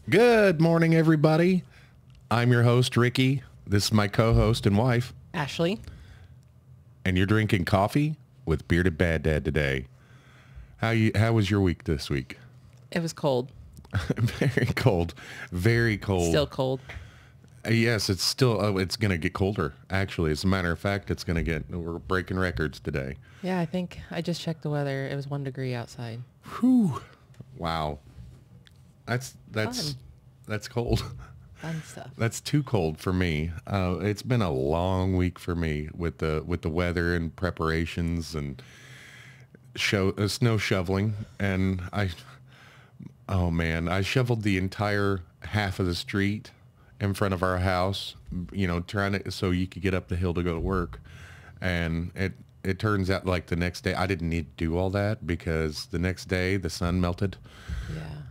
Good morning, everybody. I'm your host, Ricky. This is my co-host and wife, Ashley. and you're drinking coffee with Bearded Bad Dad today. How was your week this week? It was cold. Very cold. Very cold. Still cold. Yes, it's still, it's going to get colder, actually. As a matter of fact, we're breaking records today. Yeah, I think I just checked the weather. It was 1 degree outside. Whew. Wow. That's cold. Fun stuff. That's too cold for me. It's been a long week for me with the weather and preparations and snow shoveling. And I shoveled the entire half of the street in front of our house, so you could get up the hill to go to work. And it turns out like the next day, I didn't need to do all that because the next day the sun melted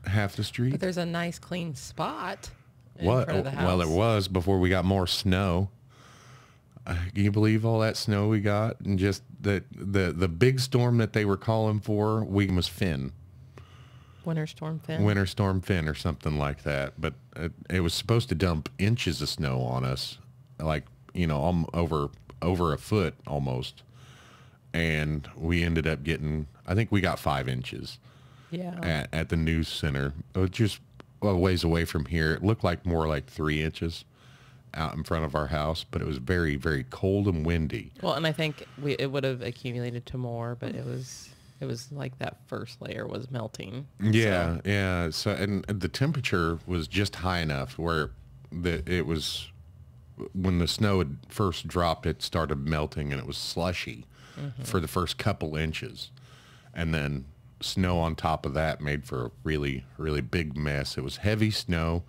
half the street. But there's a nice clean spot in What? front of the house. Well, there was before we got more snow. Can you believe all that snow we got? And just the big storm that they were calling for, was Finn. Winter Storm Finn. Winter Storm Finn or something like that. But it was supposed to dump inches of snow on us, like, over a foot almost. And we ended up getting, I think we got 5 inches. Yeah. At the news center. It was just a ways away from here. It looked like more like 3 inches out in front of our house, but it was very, very cold and windy. Well, and I think it would have accumulated to more, but it was like that first layer was melting. Yeah, so. yeah. So and the temperature was just high enough where it was, when the snow had first dropped, it started melting and it was slushy for the first couple inches, and then snow on top of that made for a really, really big mess. It was heavy snow.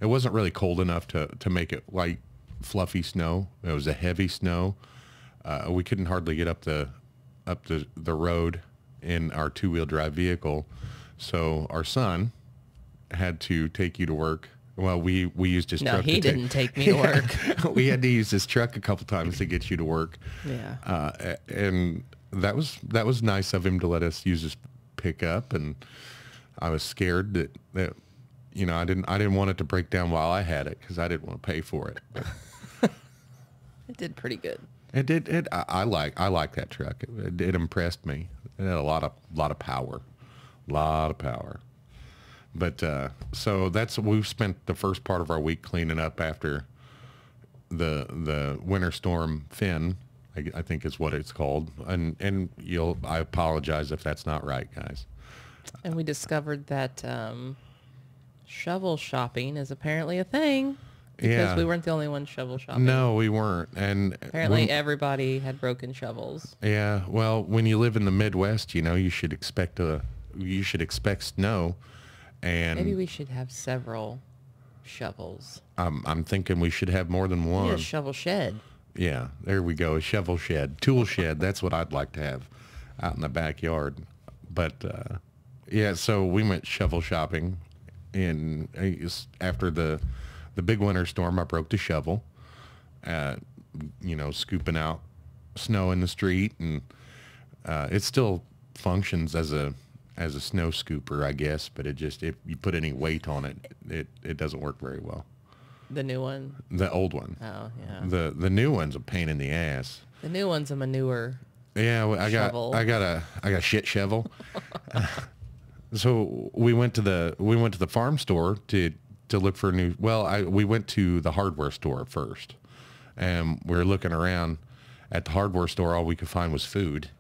It wasn't really cold enough to make it light, fluffy snow. It was a heavy snow. We couldn't hardly get up the road in our 2-wheel drive vehicle. So our son had to take you to work. Well, we used his truck. No, he didn't take me to work. We had to use his truck a couple times to get you to work. Yeah. And that was nice of him to let us use his pickup. And I was scared that I didn't want it to break down while I had it because I didn't want to pay for it. It did pretty good. It did. I like that truck. It impressed me. It had a lot of power. But so we've spent the first part of our week cleaning up after the winter storm Finn, I think is what it's called. And I apologize if that's not right, guys. And we discovered that shovel shopping is apparently a thing. Because we weren't the only ones shovel shopping. No, we weren't. And apparently everybody had broken shovels. Yeah. Well, when you live in the Midwest, you should expect snow. And maybe we should have several shovels. I'm thinking we should have more than one. Yeah, a shovel shed. Yeah, there we go. A shovel shed, tool shed. That's what I'd like to have out in the backyard. But so we went shovel shopping, and after the big winter storm, I broke the shovel, scooping out snow in the street, and it still functions as a snow scooper, I guess, but if you put any weight on it, it doesn't work very well. The new one? The old one. Oh, yeah. The new one's a pain in the ass. The new one's a manure. Yeah, I got a shit shovel. So we went to the farm store to look for we went to the hardware store first, and we were looking around at the hardware store. All we could find was food.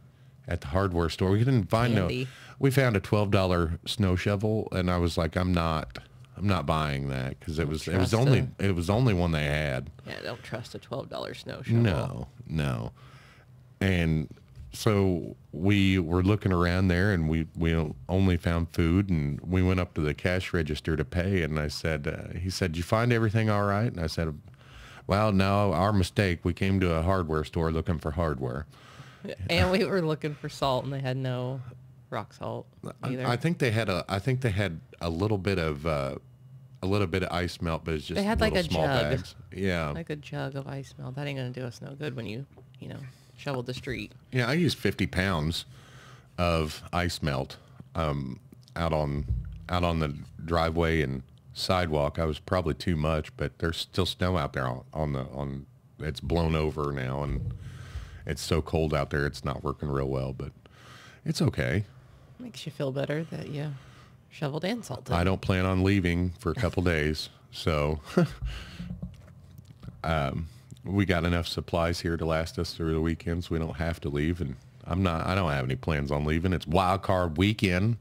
At the hardware store, we didn't find candy. We found a $12 snow shovel, and I was like, I'm not buying that because it was the only one they had. Yeah, don't trust a $12 snow shovel. No. And so we were looking around there, and we only found food, and we went up to the cash register to pay, and I said, he said, "Did you find everything all right?" And I said, "Well, no, our mistake. We came to a hardware store looking for hardware." And we were looking for salt, and they had no rock salt either. I think they had a little bit of ice melt, but it's just they had like a small jug. bags. Yeah, like a jug of ice melt. That ain't gonna do us no good when you shoveled the street. Yeah, I used 50 pounds of ice melt out on the driveway and sidewalk. I was probably too much, but there's still snow out there it's blown over now, and it's so cold out there it's not working real well, but it's okay. Makes you feel better that you shoveled and salted. I don't plan on leaving for a couple days, so we got enough supplies here to last us through the weekend, so we don't have to leave, and I don't have any plans on leaving. It's wild card weekend.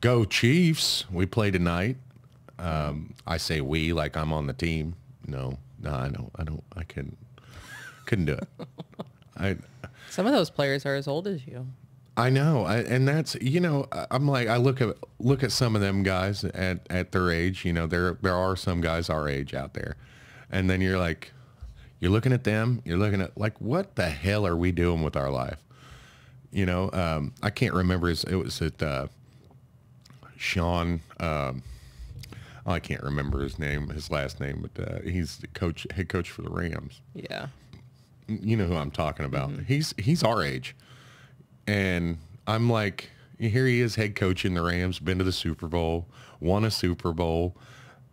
Go Chiefs. We play tonight. I say we like I'm on the team. No, I don't. I couldn't do it. Some of those players are as old as you. I know. And that's, I'm like, I look at some of them guys at their age, there are some guys our age out there. And then you're like, you're looking at them, you're looking at like, what the hell are we doing with our life? I can't remember it was at, Sean, I can't remember his last name, but he's the head coach for the Rams. Yeah. You know who I'm talking about. Mm-hmm. He's our age. And I'm like, here he is, head coach in the Rams, been to the Super Bowl, won a Super Bowl.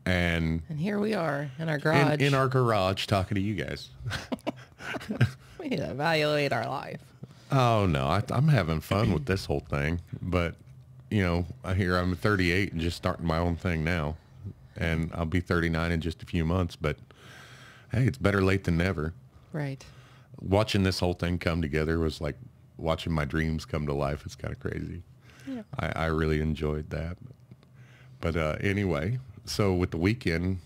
And here we are in our garage. In our garage talking to you guys. We need to evaluate our life. Oh, no, I'm having fun with this whole thing. But, I'm 38 and just starting my own thing now. And I'll be 39 in just a few months. But, hey, it's better late than never. Right. Watching this whole thing come together was like watching my dreams come to life. It's kind of crazy. Yeah. I really enjoyed that. But anyway, so with the weekend,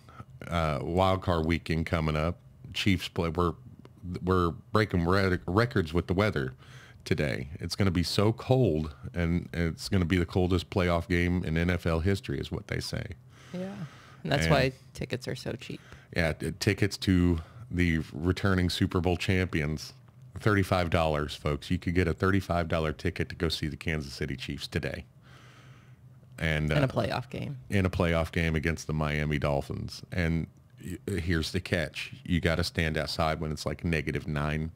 wild card weekend coming up, Chiefs play. We're breaking records with the weather today. It's going to be so cold, and it's going to be the coldest playoff game in NFL history, is what they say. Yeah, and that's why tickets are so cheap. Yeah, tickets to the returning Super Bowl champions, $35, folks. You could get a $35 ticket to go see the Kansas City Chiefs today. And in a playoff game. In a playoff game against the Miami Dolphins. And here's the catch. You got to stand outside when it's like -9,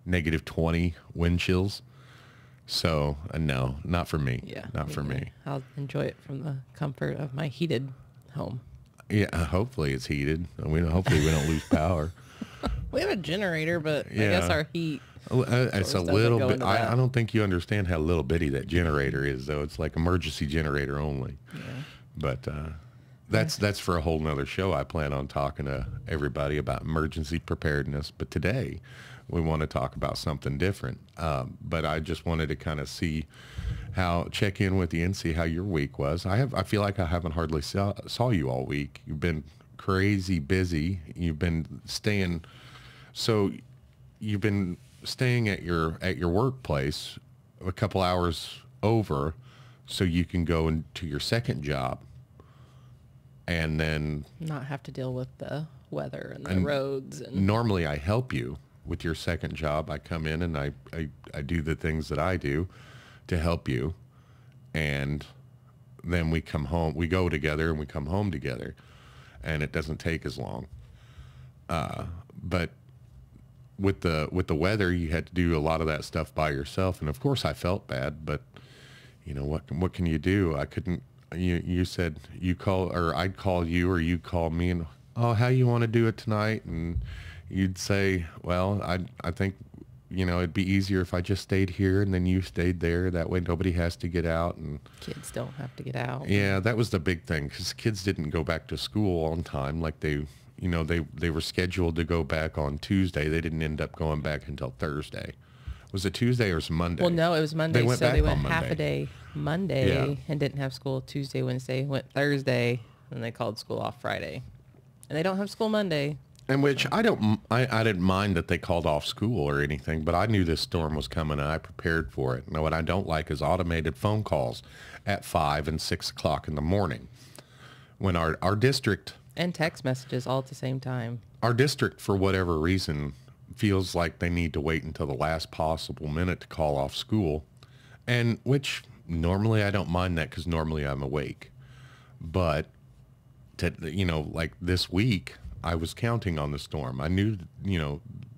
-20 wind chills. So, no, not for me. Yeah. Not for me. I'll enjoy it from the comfort of my heated home. Yeah, hopefully it's heated. Hopefully we don't lose power. We have a generator, but I guess our heat. It's a little bit. I don't think you understand how little bitty that generator is, though. It's like emergency generator only. Yeah. But that's for a whole nother show. I plan on talking to everybody about emergency preparedness. But today we want to talk about something different. But I just wanted to kind of check in with you and see how your week was. I feel like I haven't hardly saw you all week. You've been crazy busy. You've been staying at your workplace a couple hours over so you can go into your second job and then not have to deal with the weather and the roads. And normally I help you with your second job. I come in and I do the things that I do to help you, and then we come home, we go together and we come home together, and it doesn't take as long. But with the weather, you had to do a lot of that stuff by yourself, and of course I felt bad, but what can you do? I couldn't. You said you call, or I'd call you, or you call me, and how you want to do it tonight, and you'd say, well, I think it'd be easier if I just stayed here and then you stayed there. That way nobody has to get out, and kids don't have to get out. Yeah, that was the big thing, because kids didn't go back to school on time. Like they were scheduled to go back on Tuesday. They didn't end up going back until Thursday. Was it Tuesday or was it Monday? Well, no, it was Monday. They went half a day Monday, yeah, and didn't have school Tuesday, Wednesday, went Thursday, and they called school off Friday. And they don't have school Monday. And which I didn't mind that they called off school or anything, but I knew this storm was coming and I prepared for it. Now, what I don't like is automated phone calls at 5 and 6 o'clock in the morning when our district... And text messages all at the same time. Our district, for whatever reason, feels like they need to wait until the last possible minute to call off school, and which normally I don't mind that because normally I'm awake. But, like this week... I was counting on the storm. I knew,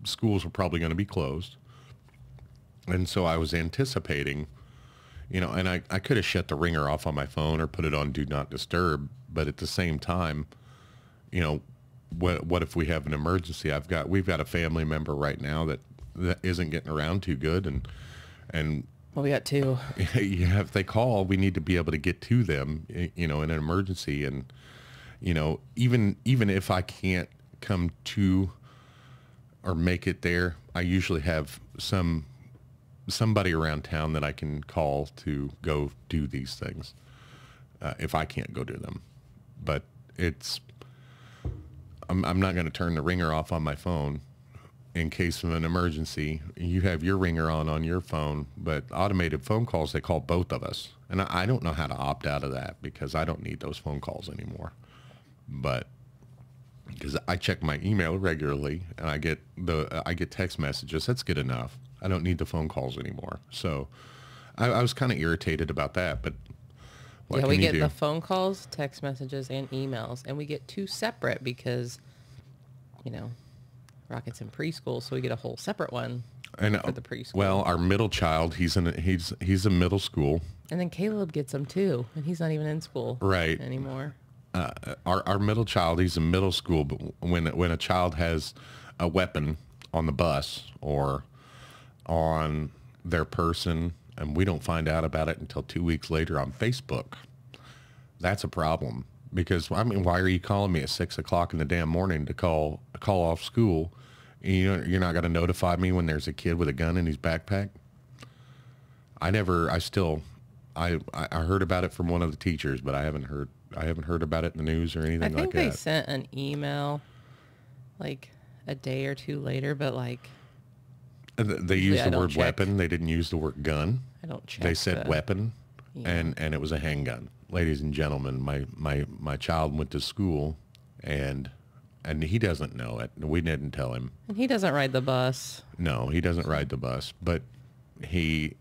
schools were probably going to be closed. And so I was anticipating, and I could have shut the ringer off on my phone or put it on Do Not Disturb, But at the same time, you know, what if we have an emergency? We've got a family member right now that isn't getting around too good, and well, we got two. Yeah, if they call, we need to be able to get to them, you know, in an emergency. And, you know, even if I can't come to or make it there, I usually have somebody around town that I can call to go do these things, if I can't go do them. But I'm not going to turn the ringer off on my phone in case of an emergency. You have your ringer on your phone, but automated phone calls, they call both of us. And I don't know how to opt out of that because I don't need those phone calls anymore. But because I check my email regularly and I get text messages, that's good enough. I don't need the phone calls anymore. So I was kind of irritated about that, but what we can you get do? the phone calls, text messages, and emails, and we get two separate because, you know, Rocket's in preschool, so we get a whole separate one for the preschool. Well, our middle child, he's in middle school, and then Caleb gets them too, and he's not even in school anymore. Our middle child, he's in middle school, but when a child has a weapon on the bus or on their person, and we don't find out about it until 2 weeks later on Facebook, that's a problem. Because, I mean, why are you calling me at 6 o'clock in the damn morning to call off school? You're not going to notify me when there's a kid with a gun in his backpack? I heard about it from one of the teachers, but I haven't heard about it in the news or anything like that. I think they sent an email like a day or two later, but like they used the word weapon. They didn't use the word gun. I don't check. They said weapon, and it was a handgun. Ladies and gentlemen, my child went to schol, and he doesn't know it. We didn't tell him. And he doesn't ride the bus. No, he doesn't ride the bus. But he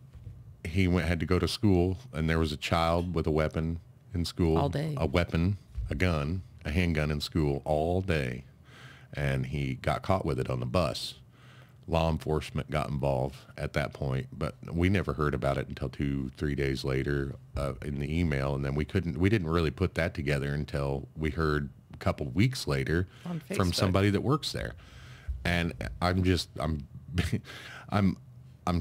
had to go to school, and there was a child with a weapon in school. All day. A weapon, a gun, a handgun in school all day. And he got caught with it on the bus. Law enforcement got involved at that point, but we never heard about it until 2-3 days later in the email. And then we didn't really put that together until we heard a couple of weeks later from somebody that works there. And I'm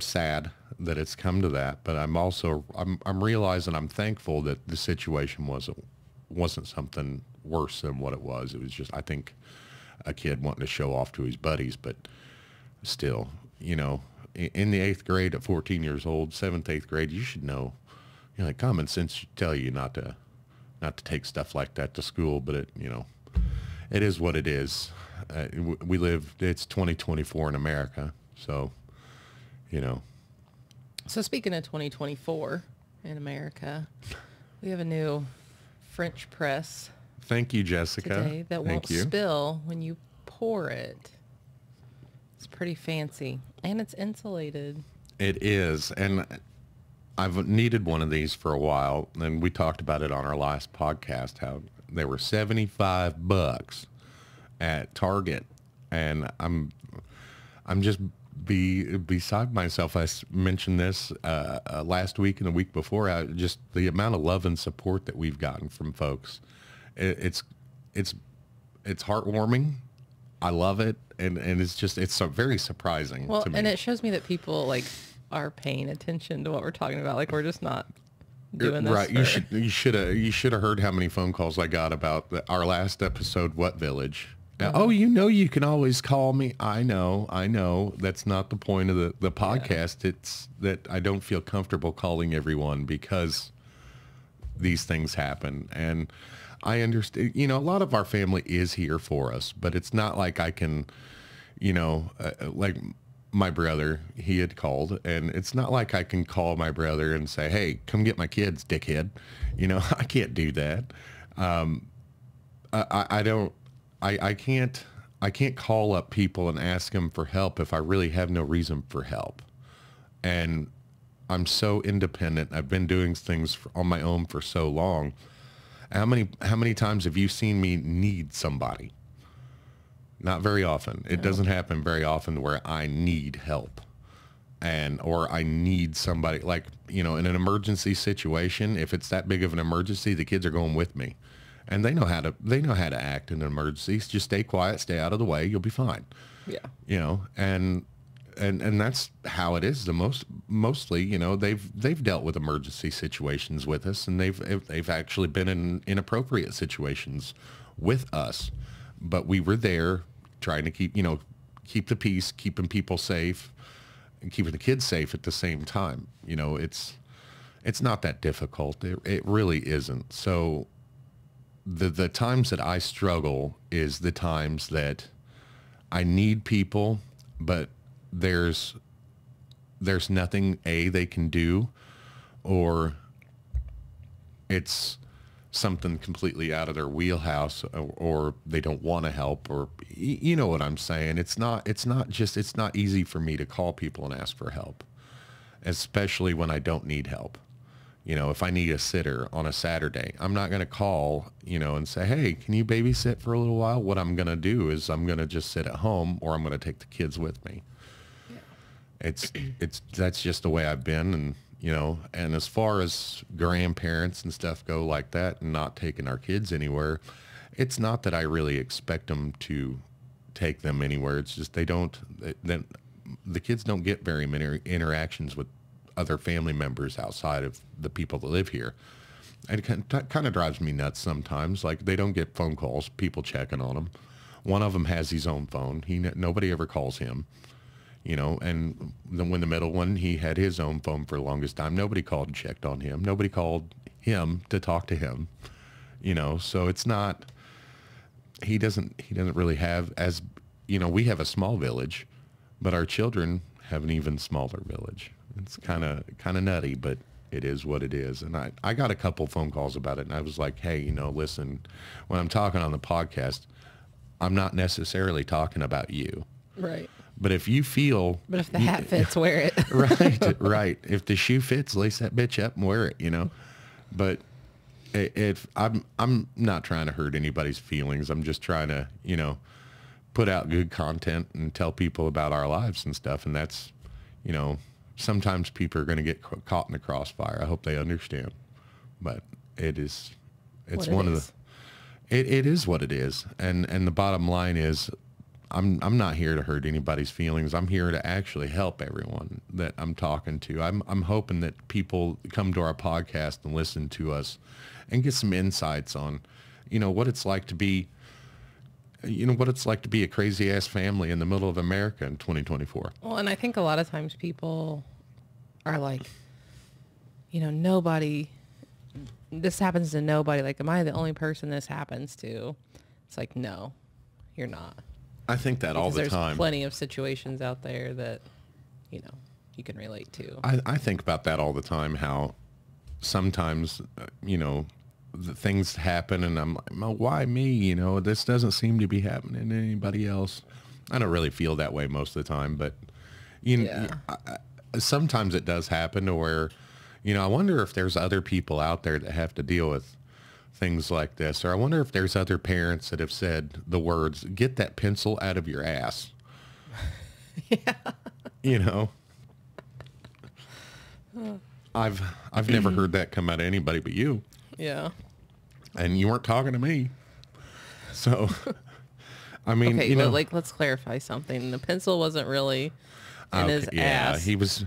sad that it's come to that, but I'm realizing I'm thankful that the situation wasn't something worse than what it was. It was just, I think, a kid wanting to show off to his buddies, but still, you know, in the 8th grade at 14 years old, 7th, 8th grade, you should know, you know, like common sense should tell you not to take stuff like that to school, but it is what it is. It's 2024 in America. So, you know. So speaking of 2024 in America, we have a new French press. Thank you, Jessica. Today that won't spill when you pour it. It's pretty fancy, and it's insulated. It is, and I've needed one of these for a while, and we talked about it on our last podcast, how they were $75 at Target, and I'm just beside myself. I mentioned this last week and the week before, just the amount of love and support that we've gotten from folks. It's heartwarming. I love it, and it's so very surprising to me. And it shows me that people like are paying attention to what we're talking about. Like we're just not doing this. Right. You should have heard how many phone calls I got about our last episode, What Village. Oh, you can always call me. I know. That's not the point of the podcast. Yeah. It's that I don't feel comfortable calling everyone because these things happen. And I understand, a lot of our family is here for us, but it's not like I can, like my brother, he had called, and it's not like I can call my brother and say, hey, come get my kids, dickhead. I can't do that. I can't call up people and ask them for help if I really have no reason for help. And I'm so independent. I've been doing things on my own for so long. How many times have you seen me need somebody? Not very often. It doesn't happen very often where I need help or I need somebody like, in an emergency situation. If it's that big of an emergency, the kids are going with me. and they know how to act in emergencies. Just stay quiet, stay out of the way, you'll be fine. Yeah. You know, and that's how it is. Mostly, you know, they've dealt with emergency situations with us, and they've actually been in inappropriate situations with us, but we were there trying to keep the peace, keeping people safe, and keeping the kids safe at the same time. You know, it's not that difficult. It really isn't. So the times that I struggle is the times that I need people, but there's nothing they can do, or it's something completely out of their wheelhouse, or they don't want to help, or you know what I'm saying. It's not easy for me to call people and ask for help, especially when I don't need help. You know, if I need a sitter on a Saturday, I'm not going to call, you know, and say, hey, can you babysit for a little while? What I'm going to do is I'm going to just sit at home, or I'm going to take the kids with me. Yeah. That's just the way I've been. And, you know, and as far as grandparents and stuff go like that, and not taking our kids anywhere, it's not that I really expect them to take them anywhere. It's just then the kids don't get very many interactions with other family members outside of the people that live here. And it kind of drives me nuts sometimes. Like, they don't get phone calls, people checking on them. One of them has his own phone. Nobody ever calls him. You know, and when the middle one, he had his own phone for the longest time. Nobody called and checked on him. Nobody called him to talk to him. You know, so it's not, he doesn't really have, as, you know, we have a small village, but our children have an even smaller village. It's kind of nutty, but it is what it is. And I got a couple phone calls about it, and I was like, hey, you know, listen, when I'm talking on the podcast, I'm not necessarily talking about you. Right. But if you feel... But if the hat fits, wear it. Right. If the shoe fits, lace that bitch up and wear it, you know. But I'm not trying to hurt anybody's feelings. I'm just trying to, you know, put out good content and tell people about our lives and stuff. And that's, you know, sometimes people are going to get caught in the crossfire. I hope they understand. But it is what it is. And the bottom line is, I'm not here to hurt anybody's feelings. I'm here to actually help everyone that I'm talking to. I'm hoping that people come to our podcast and listen to us and get some insights on, you know, what it's like to be a crazy ass family in the middle of America in 2024. Well, and I think a lot of times people are like, you know, this happens to nobody. Like, am I the only person this happens to? It's like, no, you're not. I think that all the time. There's plenty of situations out there that, you know, you can relate to. I think about that all the time, how sometimes, you know, the things happen and I'm like, why me? You know, this doesn't seem to be happening to anybody else. I don't really feel that way most of the time, but, you know, sometimes it does happen to where, you know, I wonder if there's other people out there that have to deal with things like this, or I wonder if there's other parents that have said the words, get that pencil out of your ass. Yeah. You know, I've never heard that come out of anybody but you. Yeah. And you weren't talking to me. So, I mean, okay, you know, like, let's clarify something. The pencil wasn't really in his ass. It was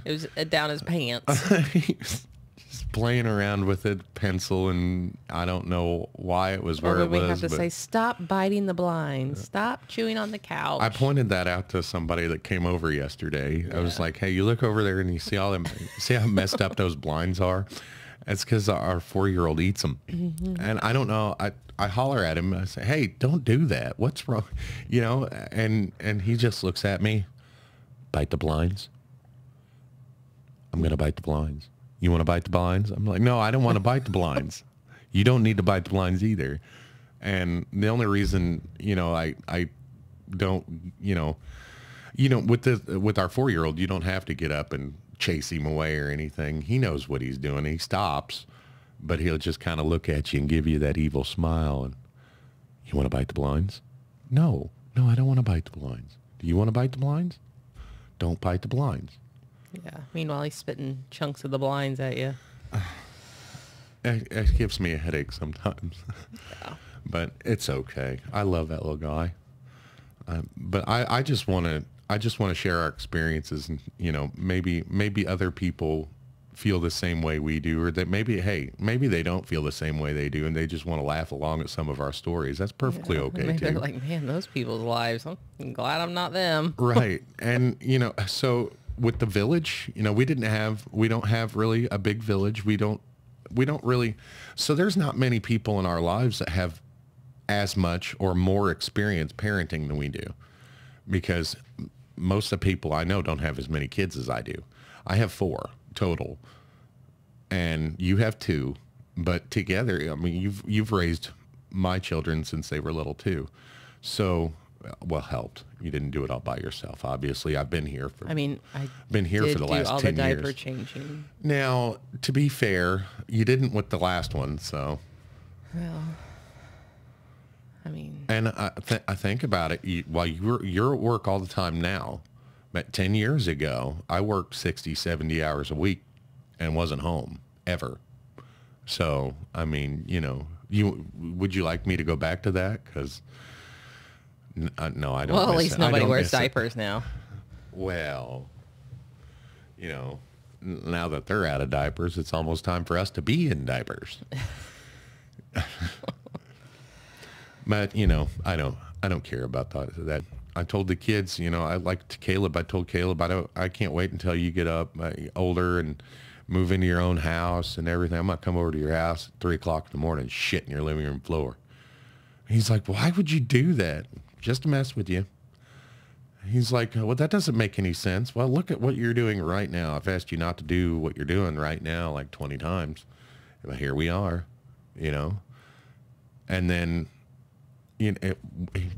down his pants. He was just playing around with a pencil, and I don't know why it was where it was. We have to say, stop biting the blinds. Stop chewing on the couch. I pointed that out to somebody that came over yesterday. Yeah. I was like, hey, you look over there and you see see how messed up those blinds are? It's because our 4-year-old eats them. Mm-hmm. And I don't know. I holler at him. I say, hey, don't do that. What's wrong? You know, and he just looks at me. Bite the blinds. I'm going to bite the blinds. You want to bite the blinds? I'm like, no, I don't want to bite the blinds. You don't need to bite the blinds either. And the only reason, you know, I don't, you know, with our 4-year-old, you don't have to get up and chase him away or anything. He knows what he's doing. He stops, but he'll just kind of look at you and give you that evil smile. And you want to bite the blinds? No, I don't want to bite the blinds. Do you want to bite the blinds? Don't bite the blinds. Yeah. Meanwhile, he's spitting chunks of the blinds at you. It gives me a headache sometimes. Yeah. but it's okay. I love that little guy. But I just want to share our experiences, and maybe other people feel the same way we do, or that maybe they don't feel the same way they do, and they just want to laugh along at some of our stories. That's perfectly okay Maybe too. they're like, man, those people's lives. I'm glad I'm not them. Right. And so with the village, we don't have really a big village. We don't really, so there's not many people in our lives that have as much or more experience parenting than we do, because most of the people I know don't have as many kids as I do. I have 4 total, and you have 2, but together, I mean, you've raised my children since they were little too. So, well, helped. You didn't do it all by yourself. Obviously, I've been here for. I've been here for the last 10 years. All the diaper changing. Now, to be fair, you didn't with the last one, so. Well, I mean. And I think about it. While you're at work all the time now, but 10 years ago, I worked 60, 70 hours a week and wasn't home ever. So, I mean, would you like me to go back to that? Because. No, I don't. Well, at least nobody wears diapers now. Well, now that they're out of diapers, it's almost time for us to be in diapers. But I don't care about that. I told the kids, I told Caleb, I can't wait until you get up older and move into your own house and everything. I'm gonna come over to your house at 3:00 in the morning, and shit in your living room floor. He's like, why would you do that? Just to mess with you. He's like, well, that doesn't make any sense. Well, look at what you're doing right now. I've asked you not to do what you're doing right now like 20 times. But here we are, And then,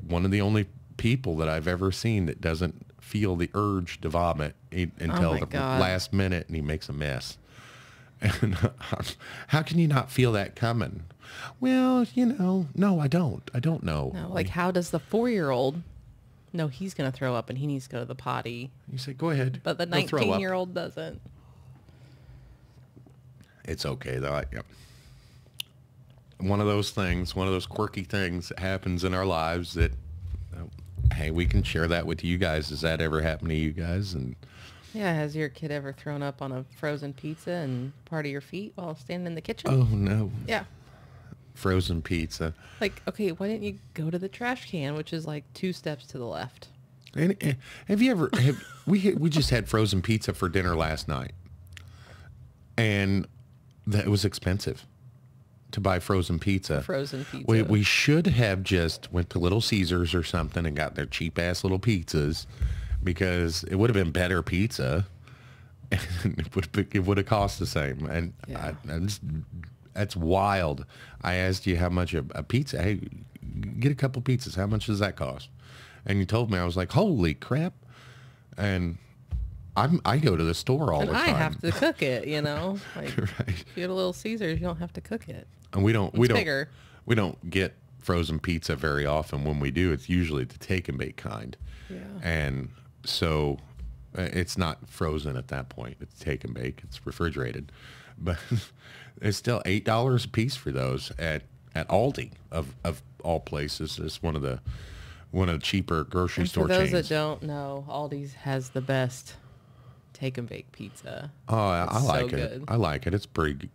one of the only people that I've ever seen that doesn't feel the urge to vomit until the last minute, and he makes a mess. And how can you not feel that coming? Well, no, I don't. I don't know. No, like how does the 4-year-old know he's going to throw up and he needs to go to the potty? You say, go ahead. But the 19-year-old doesn't. It's okay, though. One of those things, one of those quirky things that happens in our lives that, hey, we can share that with you guys. Does that ever happen to you guys? And yeah, has your kid ever thrown up on a frozen pizza and part of your feet while standing in the kitchen? Oh, no. Yeah. Frozen pizza. Like, okay, why didn't you go to the trash can, which is like 2 steps to the left? And have you ever? We just had frozen pizza for dinner last night, and that was expensive to buy frozen pizza. Frozen pizza. We should have just went to Little Caesars or something and got their cheap ass little pizzas, because it would have been better pizza, and it would have cost the same. And yeah. That's wild. I asked you how much a pizza. Hey, get a couple pizzas. How much does that cost? And you told me. I was like, holy crap! And I go to the store all the time. And I have to cook it. Like, right. If you go to Little Caesars, you don't have to cook it. And we don't get frozen pizza very often. When we do, it's usually the take and bake kind. Yeah. And so it's not frozen at that point. It's take and bake. It's refrigerated, but. It's still $8 a piece for those at Aldi of all places. It's one of the cheaper grocery store chains. For those that don't know, Aldi's has the best take and bake pizza. Oh, I like it. Good. I like it. It's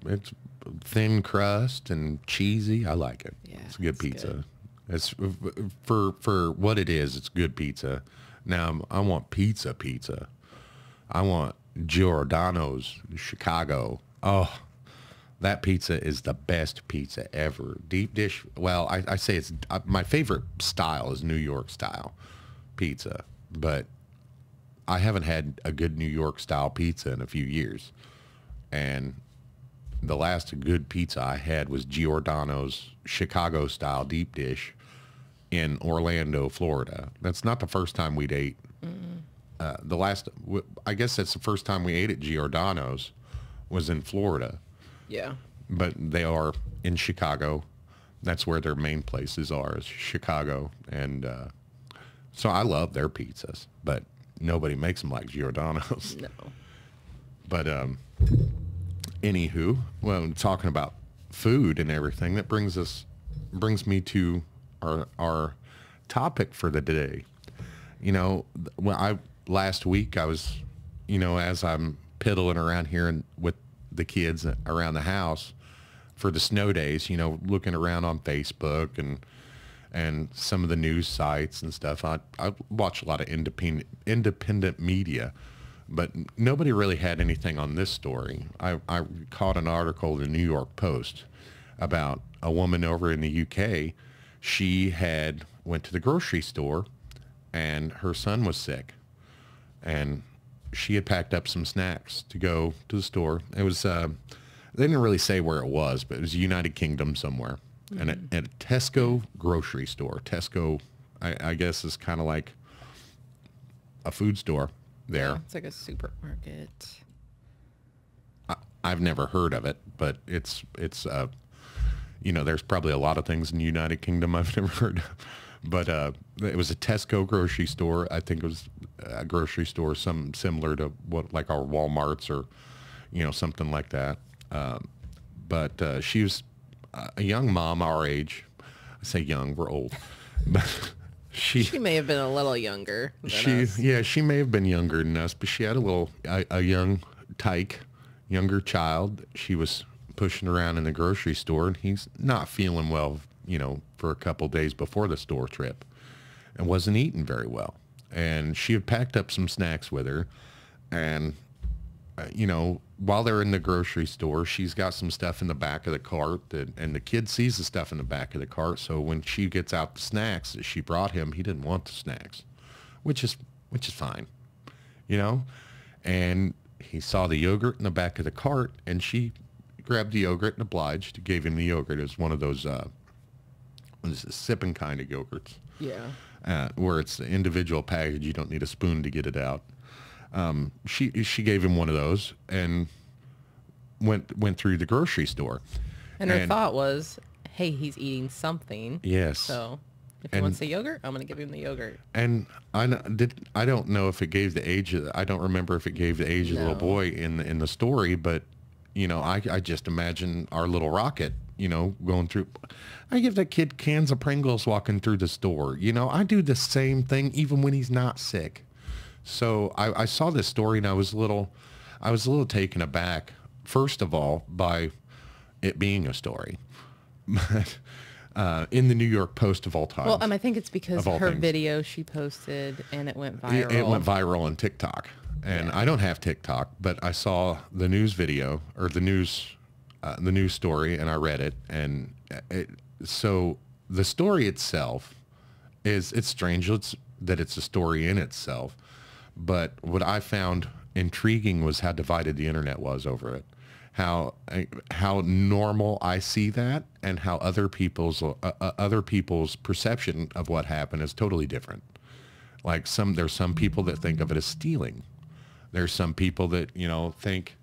it's thin crust and cheesy. I like it. Yeah, it's a good pizza. Good. It's for what it is. It's good pizza. Now I want pizza. I want Giordano's Chicago. Oh. That pizza is the best pizza ever. Deep dish. Well, I say it's my favorite style is New York style pizza, but I haven't had a good New York style pizza in a few years. And the last good pizza I had was Giordano's Chicago style deep dish in Orlando, Florida. That's not the first time we'd ate. I guess that's the first time we ate at Giordano's was in Florida. Yeah. But they are in Chicago. That's where their main places are, is Chicago. And so I love their pizzas, but nobody makes them like Giordano's. No. But anywho, well, talking about food and everything, that brings us brings me to our topic for the day. Last week I was, as I'm piddling around here and with the kids around the house for the snow days, looking around on Facebook and some of the news sites and stuff. I watch a lot of independent media, but nobody really had anything on this story. I caught an article in the New York Post about a woman over in the UK. She had went to the grocery store and her son was sick, and she had packed up some snacks to go to the store. It was, they didn't really say where it was, but it was United Kingdom somewhere. Mm-hmm. And at a Tesco grocery store. Tesco, I guess, is kind of like a food store there. Yeah, it's like a supermarket. I've never heard of it, but it's there's probably a lot of things in the United Kingdom I've never heard of. But it was a Tesco grocery store. I think it was a grocery store, some similar to what, like our Walmarts or, something like that. But she was a young mom our age. I say young, we're old. But she may have been a little younger than us. Yeah, she may have been younger than us, but she had a young younger child. She was pushing around in the grocery store, and he's not feeling well, for a couple days before the store trip, and wasn't eating very well. And she had packed up some snacks with her, and while they're in the grocery store, she's got some stuff in the back of the cart, and the kid sees the stuff in the back of the cart. So when she gets out the snacks that she brought him, he didn't want the snacks, which is fine, and he saw the yogurt in the back of the cart, and she grabbed the yogurt and obliged, gave him the yogurt. It was one of those sipping kind of yogurts. Yeah. Where it's the individual package, you don't need a spoon to get it out. She gave him one of those and went through the grocery store. And her thought was, hey, he's eating something. Yes. So if he wants the yogurt, I'm going to give him the yogurt. And I don't know if it gave the age. I don't remember if it gave the age of the little boy in the story, but I just imagine our little Rocket, going through. I give that kid cans of Pringles walking through the store. I do the same thing even when he's not sick. So I saw this story and I was a little taken aback, first of all, by it being a story. But in the New York Post of all time. Well, I think it's because her video she posted and it went viral. It went viral on TikTok. And I don't have TikTok, but I saw the news video or the news story, and I read it. And so the story itself it's strange that it's a story in itself. But what I found intriguing was how divided the internet was over it. How normal I see that, and how other people's perception of what happened is totally different. Like there's some people that think of it as stealing. There's some people that, think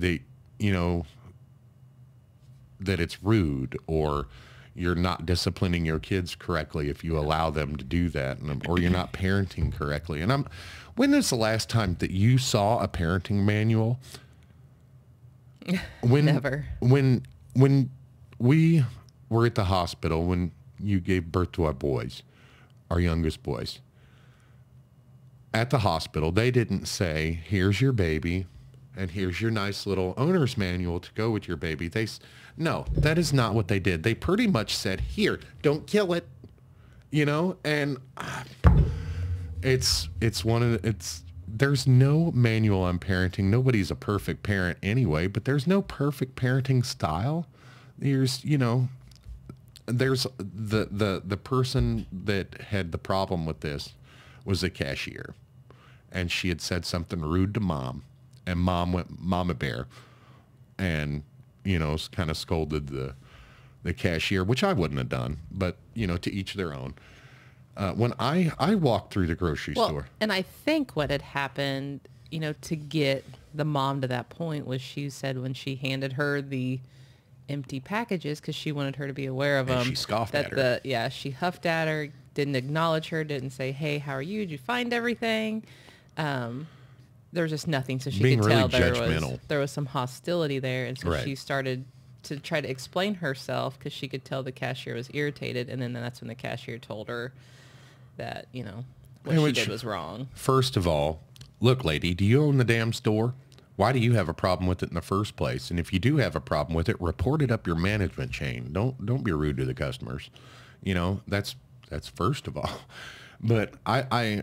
that it's rude, or you're not disciplining your kids correctly if you allow them to do that, or you're not parenting correctly. And when is the last time that you saw a parenting manual? Never. When we were at the hospital, when you gave birth to our youngest boys, at the hospital, they didn't say, here's your baby and here's your nice little owner's manual to go with your baby. No, that is not what they did. They pretty much said, here, don't kill it, and there's no manual on parenting. Nobody's a perfect parent anyway, but there's no perfect parenting style. There's the person that had the problem with this was a cashier, and she had said something rude to mom, and mom went mama bear, and kind of scolded the cashier, which I wouldn't have done, but to each their own. When I walked through the grocery store, and I think what had happened, to get the mom to that point was, she said when she handed her the empty packages, because she wanted her to be aware of them, she scoffed at her. She huffed at her, didn't acknowledge her, didn't say, hey, how are you? Did you find everything? There was just nothing, so she Being could really tell judgmental. there was some hostility there, and so Right. she started to try to explain herself because she could tell the cashier was irritated, and then that's when the cashier told her that, you know, what she did was wrong. First of all, look, lady, do you own the damn store? Why do you have a problem with it in the first place? And if you do have a problem with it, report it up your management chain. Don't be rude to the customers. You know, that's first of all. But I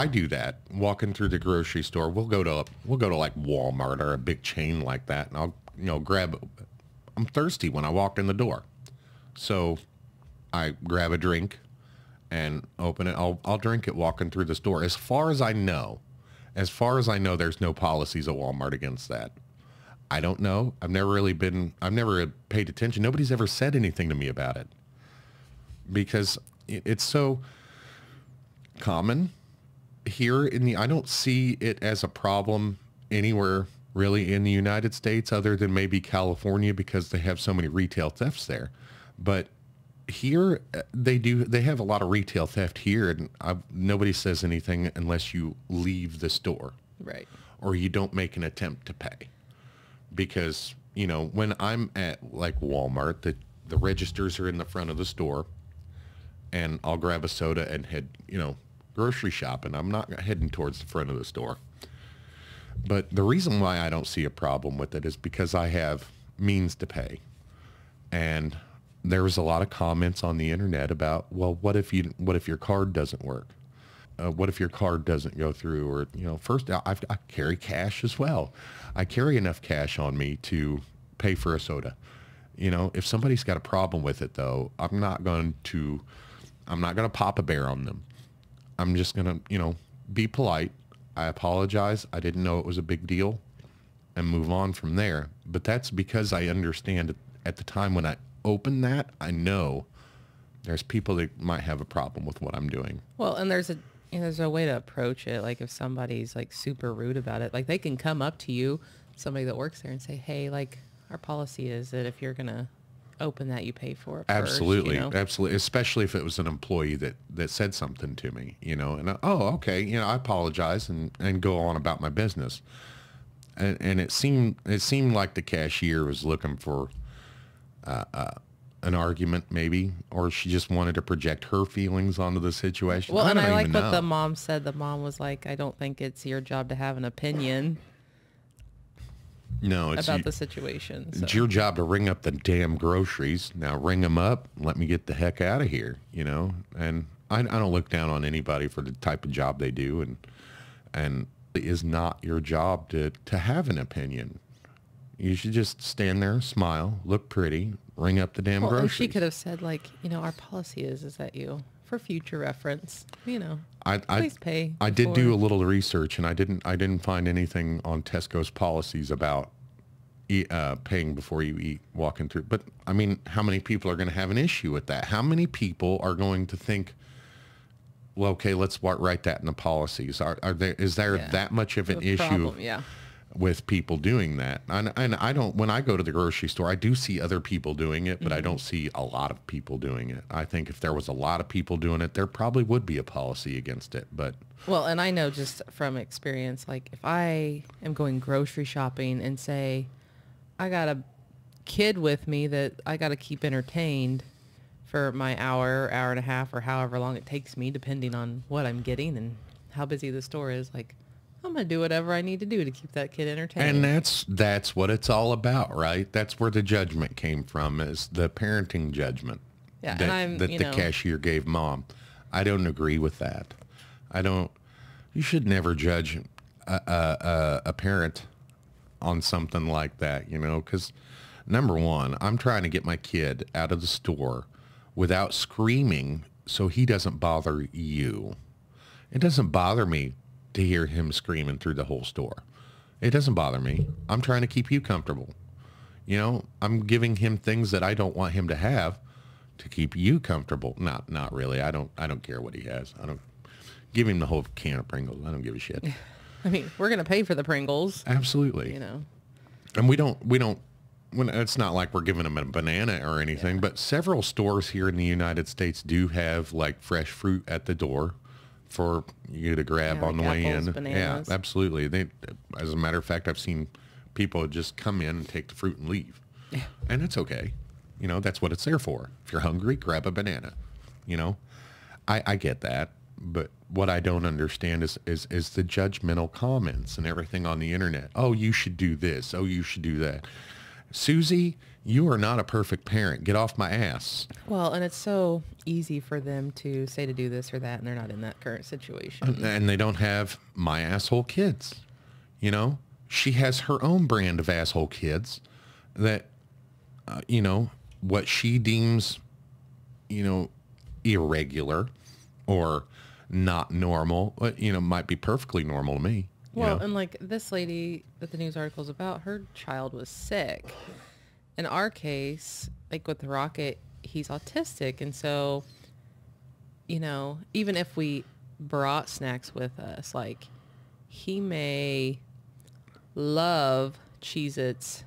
do that walking through the grocery store. We'll go to like Walmart or a big chain like that, and I'll, you know, I'm thirsty when I walk in the door. So I grab a drink and open it. I'll drink it walking through the store. As far as I know, there's no policies at Walmart against that. I don't know. I've never paid attention. Nobody's ever said anything to me about it because it's so common here I don't see it as a problem anywhere really in the United States other than maybe California because they have so many retail thefts there. But here they have a lot of retail theft here, and nobody says anything unless you leave the store. Right. Or you don't make an attempt to pay. Because, you know, when I'm at like Walmart, the registers are in the front of the store, and I'll grab a soda and head, you know, grocery shopping. I'm not heading towards the front of the store. But the reason why I don't see a problem with it is because I have means to pay. And there was a lot of comments on the internet about, well, what if your card doesn't work? What if your card doesn't go through? Or, you know, first I carry cash as well. I carry enough cash on me to pay for a soda. You know, if somebody's got a problem with it though, I'm not going to pop a bear on them. I'm just going to, you know, be polite. I apologize. I didn't know it was a big deal, and move on from there. But that's because I understand at the time when I open that, I know there's people that might have a problem with what I'm doing. Well, and there's a way to approach it. Like if somebody's like super rude about it, like they can come up to you, somebody that works there, and say, hey, like our policy is that if you're going to open that, you pay for it Absolutely. first, you know? Absolutely. Especially if it was an employee that said something to me, you know, and okay, you know, I apologize and go on about my business. And it seemed like the cashier was looking for an argument maybe, or she just wanted to project her feelings onto the situation. Well, and I like what the mom said. The mom was like, I don't think it's your job to have an opinion. No, it's about the situation. It's your job to ring up the damn groceries. Now ring them up. Let me get the heck out of here, you know? And I don't look down on anybody for the type of job they do. And it is not your job to have an opinion. You should just stand there, smile, look pretty, ring up the damn groceries. And she could have said, like, you know, our policy is that you, for future reference, you know, please pay. I did do a little research, and I didn't find anything on Tesco's policies about paying before you eat walking through. But I mean, how many people are going to have an issue with that? How many people are going to think, well, okay, let's write that in the policies? Is there that much of an issue with people doing that? And I don't, when I go to the grocery store, I do see other people doing it, but I don't see a lot of people doing it. I think if there was a lot of people doing it, there probably would be a policy against it. But well, and I know just from experience, like if I am going grocery shopping and say, I got a kid with me that I got to keep entertained for my hour and a half, or however long it takes me, depending on what I'm getting and how busy the store is, like, I'm going to do whatever I need to do to keep that kid entertained. And that's what it's all about, right? That's where the judgment came from, is the parenting judgment that the cashier gave mom. I don't agree with that. You should never judge a parent on something like that, you know, because number one, I'm trying to get my kid out of the store without screaming so he doesn't bother you. It doesn't bother me to hear him screaming through the whole store. It doesn't bother me. I'm trying to keep you comfortable. You know, I'm giving him things that I don't want him to have to keep you comfortable. Not really. I don't care what he has. I don't give him the whole can of Pringles. I don't give a shit. I mean, we're going to pay for the Pringles. Absolutely. You know. And we don't it's not like we're giving them a banana or anything, but several stores here in the United States do have like fresh fruit at the door for you to grab on the way in. Bananas. Yeah, absolutely. As a matter of fact, I've seen people just come in and take the fruit and leave. And it's okay. You know, that's what it's there for. If you're hungry, grab a banana. You know, I get that. But what I don't understand is the judgmental comments and everything on the internet. Oh, you should do this. Oh, you should do that. Susie, you are not a perfect parent. Get off my ass. Well, and it's so easy for them to say to do this or that, and they're not in that current situation. And they don't have my asshole kids. You know, she has her own brand of asshole kids that, you know, what she deems, you know, irregular or not normal, you know, might be perfectly normal to me. Well, know? and like this lady that the news article is about, her child was sick. In our case, like with Rocket, he's autistic. And so, you know, even if we brought snacks with us, like he may love Cheez-Its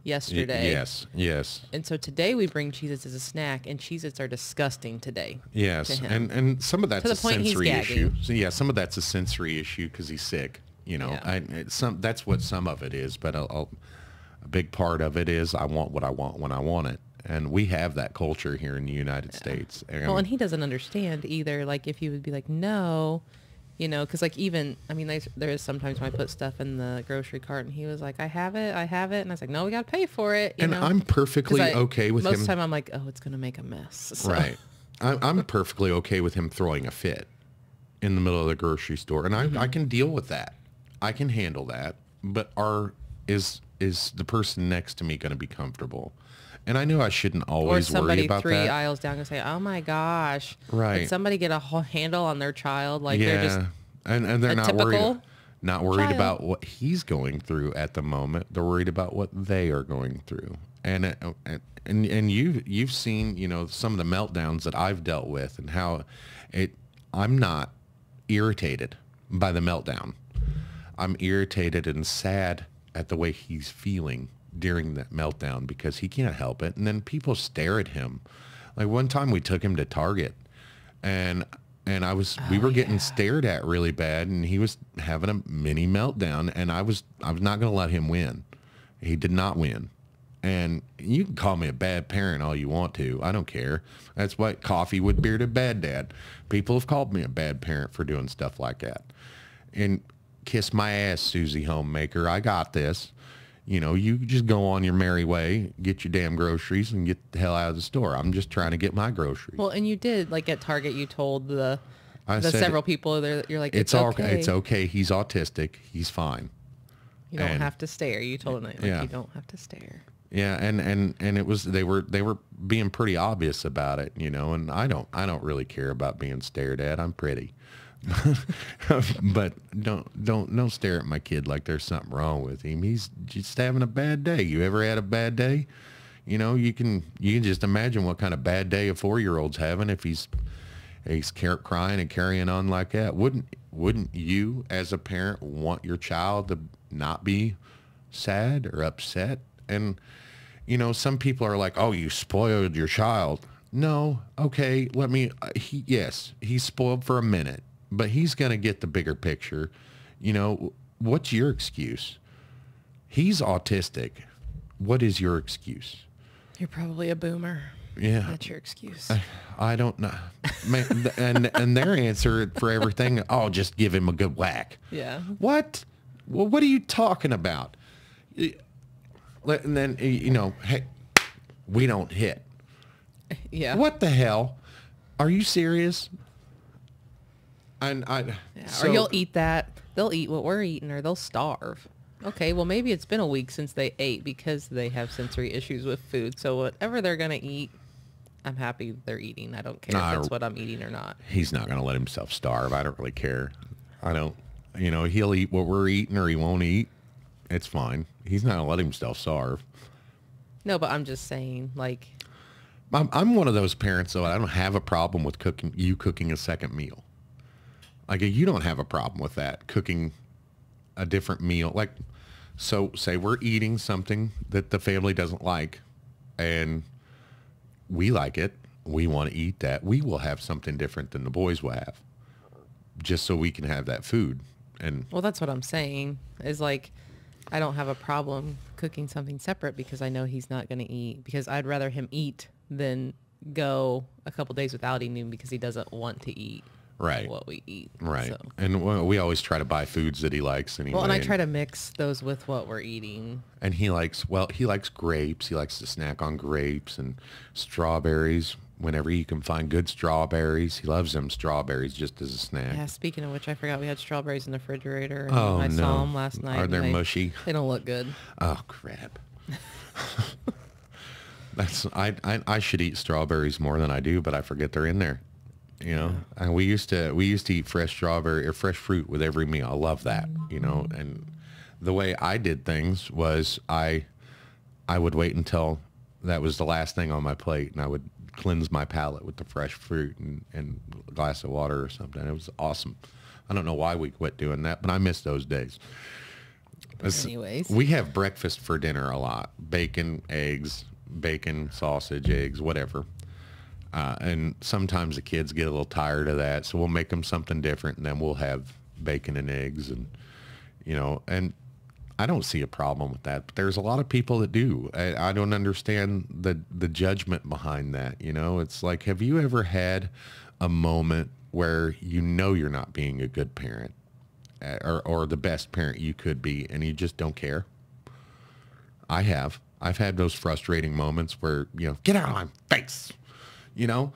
yesterday. Yes. And so today we bring Cheez-Its as a snack, and Cheez-Its are disgusting today. Yes, and some of that's a sensory issue. So yeah, some of that's a sensory issue because he's sick. You know, that's what some of it is. But a big part of it is I want what I want when I want it, and we have that culture here in the United States. Well, and he doesn't understand either. Like if you would be like, no. You know, because like even, I mean, there is sometimes when I put stuff in the grocery cart and he was like, I have it. And I was like, no, we got to pay for it. You know? I'm perfectly okay with him. Most of the time I'm like, oh, it's going to make a mess. So. Right. I'm perfectly okay with him throwing a fit in the middle of the grocery store. And I can deal with that. I can handle that. But is the person next to me going to be comfortable? And I know I shouldn't always worry about that. Or somebody 3 aisles down and say, oh my gosh. Right. Did somebody get a handle on their child? Like yeah. they're just and they're not worried child. about what he's going through at the moment. They're worried about what they are going through. And you've seen, you know, some of the meltdowns that I've dealt with and how I'm not irritated by the meltdown. I'm irritated and sad at the way he's feeling during that meltdown because he can't help it. And then people stare at him. Like one time we took him to Target and we were getting stared at really bad and he was having a mini meltdown and I was not going to let him win. He did not win. And you can call me a bad parent all you want to. I don't care. That's what Coffee with Bearded Bad Dad. People have called me a bad parent for doing stuff like that. And kiss my ass, Susie Homemaker. I got this. You know, you just go on your merry way, get your damn groceries, and get the hell out of the store. I'm just trying to get my groceries. Well, and you did, like at Target, you told the several people there, you're like, it's okay. It's okay. He's autistic. He's fine. You don't have to stare. You told them, like, you don't have to stare. Yeah, and it was they were being pretty obvious about it, you know. And I don't really care about being stared at. I'm pretty. But don't stare at my kid like there's something wrong with him. He's just having a bad day. You ever had a bad day? You know, you can just imagine what kind of bad day a 4-year-old's having if he's crying and carrying on like that. Wouldn't you as a parent want your child to not be sad or upset? And you know, some people are like, "Oh, you spoiled your child." No, okay, he's spoiled for a minute. But he's going to get the bigger picture. You know, what's your excuse? He's autistic. What is your excuse? You're probably a boomer. Yeah. That's your excuse. I don't know. Man, and their answer for everything, oh, just give him a good whack. Yeah. What? Well, what are you talking about? And then, you know, hey, we don't hit. Yeah. What the hell? Are you serious? Or you'll eat that. They'll eat what we're eating or they'll starve. Okay, well, maybe it's been a week since they ate because they have sensory issues with food. So whatever they're going to eat, I'm happy they're eating. I don't care if it's what I'm eating or not. He's not going to let himself starve. I don't really care. I don't, you know, he'll eat what we're eating or he won't eat. It's fine. He's not going to let himself starve. No, but I'm just saying, like... I'm one of those parents, though. I don't have a problem with cooking a second meal. Like, you don't have a problem with that, cooking a different meal. Like, so say we're eating something that the family doesn't like, and we like it. We want to eat that. We will have something different than the boys will have, just so we can have that food. And well, that's what I'm saying, is like, I don't have a problem cooking something separate because I know he's not going to eat, because I'd rather him eat than go a couple days without eating because he doesn't want to eat Right. what we eat. Right. So. And we always try to buy foods that he likes anyway. Well, and I try to mix those with what we're eating. And he likes grapes. He likes to snack on grapes and strawberries. Whenever you can find good strawberries, he loves them strawberries just as a snack. Yeah, speaking of which, I forgot we had strawberries in the refrigerator. And Oh, I no. saw them last night. Are they mushy? They don't look good. Oh, crap. I should eat strawberries more than I do, but I forget they're in there. You know, and we used to eat fresh strawberry or fresh fruit with every meal. I love that, you know, and the way I did things was I would wait until that was the last thing on my plate, and I would cleanse my palate with the fresh fruit and a glass of water or something. It was awesome. I don't know why we quit doing that, but I miss those days. Anyways. We have breakfast for dinner a lot. Bacon, eggs, sausage, eggs, whatever. And sometimes the kids get a little tired of that, so we'll make them something different, and then we'll have bacon and eggs, and you know, and I don't see a problem with that. But there's a lot of people that do. I don't understand the judgment behind that. You know, it's like, have you ever had a moment where you know you're not being a good parent, or the best parent you could be, and you just don't care? I have. I've had those frustrating moments where, you know, get out of my face. You know,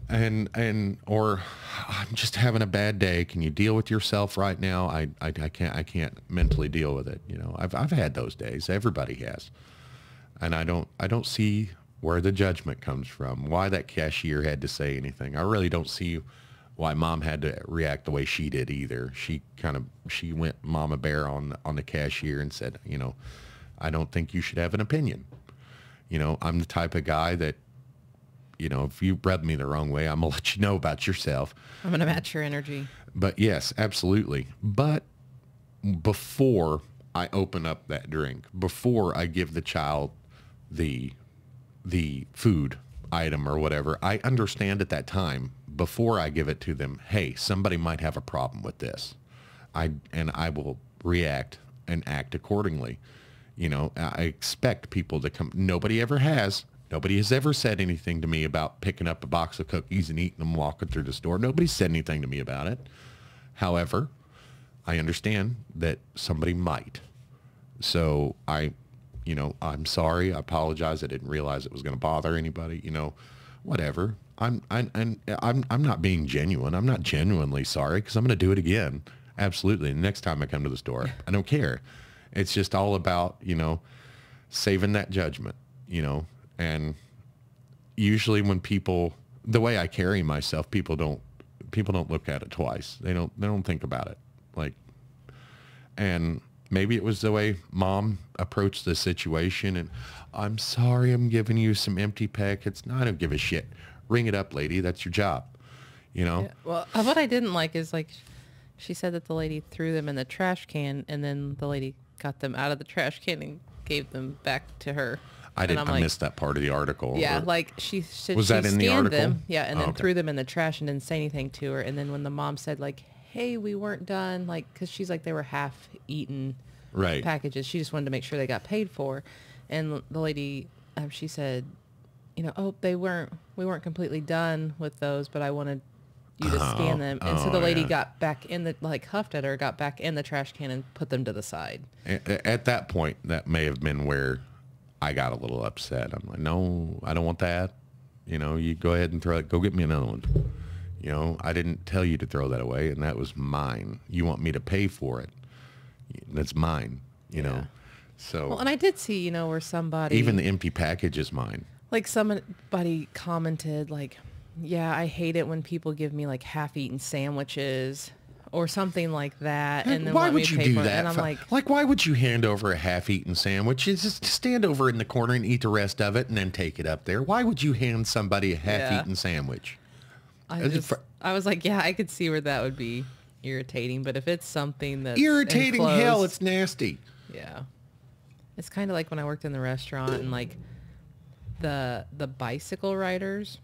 or I'm just having a bad day. Can you deal with yourself right now? I can't mentally deal with it. You know, I've had those days. Everybody has, and I don't see where the judgment comes from. Why that cashier had to say anything. I really don't see why mom had to react the way she did either. She went mama bear on the cashier and said, you know, I don't think you should have an opinion. You know, I'm the type of guy that, you know, if you rub me the wrong way, I'm going to let you know about yourself. I'm going to match your energy. But yes, absolutely. But before I open up that drink, before I give the child the food item or whatever, I understand at that time, before I give it to them, hey, somebody might have a problem with this. I will react and act accordingly. You know, I expect people to come. Nobody has ever said anything to me about picking up a box of cookies and eating them walking through the store. Nobody said anything to me about it. However, I understand that somebody might. So I'm sorry. I apologize. I didn't realize it was going to bother anybody. You know, whatever. I'm not being genuine. I'm not genuinely sorry because I'm going to do it again. Absolutely. The next time I come to the store, I don't care. It's just all about, you know, saving that judgment, you know. And usually when the way I carry myself, people don't look at it twice. They don't think about it. Like, and maybe it was the way mom approached the situation, and I'm sorry, I'm giving you some empty packets. No, I don't give a shit. Ring it up, lady. That's your job. You know? Yeah. Well, what I didn't like is, like, she said that the lady threw them in the trash can, and then the lady got them out of the trash can and gave them back to her. I missed that part of the article. Yeah, like she said, was that in the article? Them, yeah, and then threw them in the trash and didn't say anything to her. And then when the mom said, like, hey, we weren't done, like, because she's like, they were half-eaten packages. She just wanted to make sure they got paid for. And the lady, she said, you know, oh, we weren't completely done with those, but I wanted you to scan them. And so the lady got back in the, like, huffed at her, got back in the trash can and put them to the side. At that point, that may have been where I got a little upset. I'm like, no, I don't want that. You know, you go ahead and throw it. Go get me another one. You know, I didn't tell you to throw that away, and that was mine. You want me to pay for it. That's mine, you know. So. Well, and I did see, you know, where somebody. Even the empty package is mine. Like somebody commented, like, yeah, I hate it when people give me, like, half-eaten sandwiches or something like that, and then why want would me to you pay do for it. that? And I'm like, why would you hand over a half-eaten sandwich? You just stand over in the corner and eat the rest of it, and then take it up there. Why would you hand somebody a half-eaten sandwich? I was like, yeah, I could see where that would be irritating, but if it's something that's irritating, enclosed, hell, it's nasty. Yeah, it's kind of like when I worked in the restaurant and, like, the bicycle riders.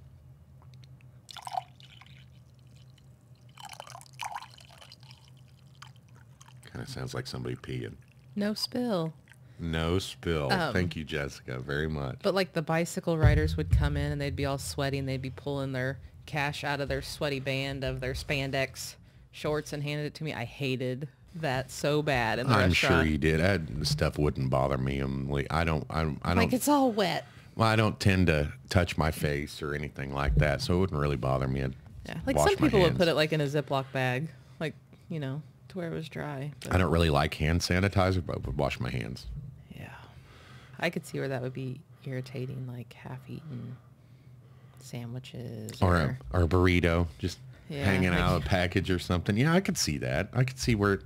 Kind of sounds like somebody peeing. No spill. No spill. Thank you, Jessica, very much. But like the bicycle riders would come in and they'd be all sweaty and they'd be pulling their cash out of their sweaty band of their spandex shorts and handed it to me. I hated that so bad in the I'm restaurant. sure you did. That stuff wouldn't bother me. I don't. Like, it's all wet. Well, I don't tend to touch my face or anything like that, so it wouldn't really bother me. Yeah, like some people would put it like in a Ziploc bag, like, you know, to where it was dry. But I don't really like hand sanitizer, but I would wash my hands. yeah, I could see where that would be irritating, like half-eaten sandwiches Or a burrito, just hanging out of a package or something. Yeah, I could see that. I could see where,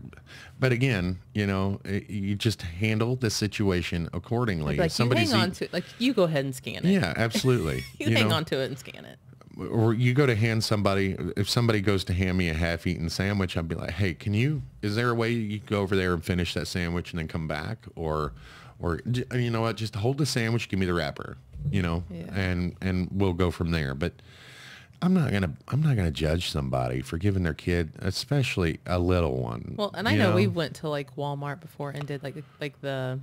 but again, you know, you just handle the situation accordingly. Like, you hang on to, like, you go ahead and scan it. Yeah, absolutely. you hang on to it and scan it. Or you go to hand somebody, if somebody goes to hand me a half-eaten sandwich, I'd be like, hey, is there a way you can go over there and finish that sandwich and then come back? Or you know what, just hold the sandwich, give me the wrapper, you know, and we'll go from there. But I'm not gonna judge somebody for giving their kid, especially a little one. Well, and I know we went to like Walmart before and did like the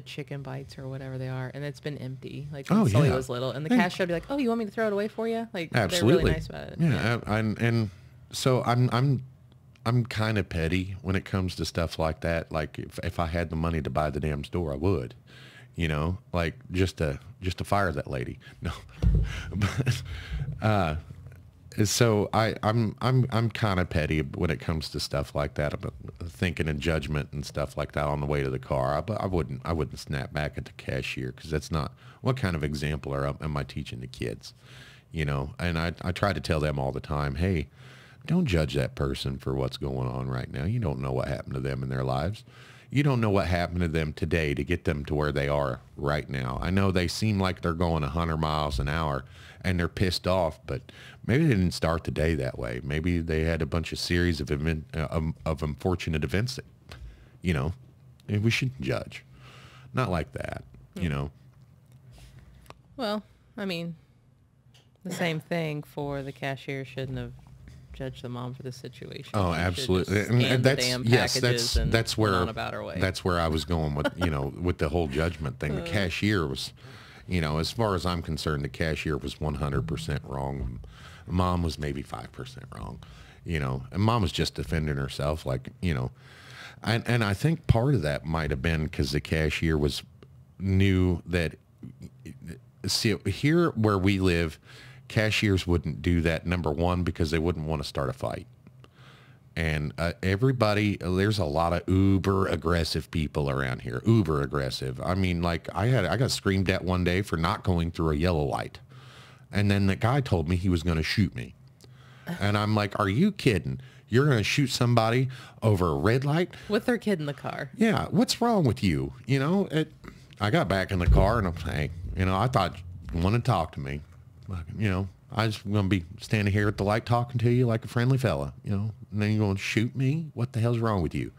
chicken bites or whatever they are, and it's been empty. Like when Sully was little, and the cashier would be like, "Oh, you want me to throw it away for you?" Like absolutely. They're really nice about it. Yeah, and so I'm kind of petty when it comes to stuff like that. Like if I had the money to buy the damn store, I would. You know, like just to fire that lady. No, but so I'm kind of petty when it comes to stuff like that. About thinking and judgment and stuff like that on the way to the car. I wouldn't snap back at the cashier, because that's not what kind of example am I teaching the kids. You know, and I try to tell them all the time, hey, don't judge that person for what's going on right now. You don't know what happened to them in their lives. You don't know what happened to them today to get them to where they are right now. I know they seem like they're going 100 miles an hour and they're pissed off, but maybe they didn't start the day that way. Maybe they had a bunch of series of unfortunate events that, you know, we shouldn't judge. Not like that, you know. Well, I mean, the same thing for the cashier shouldn't have judged the mom for the situation. Oh, absolutely. And that's where I was going with, you know, with the whole judgment thing. The cashier was, you know, as far as I'm concerned, the cashier was 100% wrong. Mom was maybe 5% wrong, you know, and mom was just defending herself, like, you know, and I think part of that might have been because the cashier knew that, see, here where we live, cashiers wouldn't do that, number one, because they wouldn't want to start a fight. And everybody, there's a lot of uber aggressive people around here. Uber aggressive. I mean, like I got screamed at one day for not going through a yellow light. And then the guy told me he was going to shoot me. And I'm like, are you kidding? You're going to shoot somebody over a red light? With their kid in the car. Yeah. What's wrong with you? You know, I got back in the car and I'm like, you know, I thought you wanted to talk to me. You know, I was going to be standing here at the light talking to you like a friendly fella, you know, and then you're going to shoot me? What the hell's wrong with you?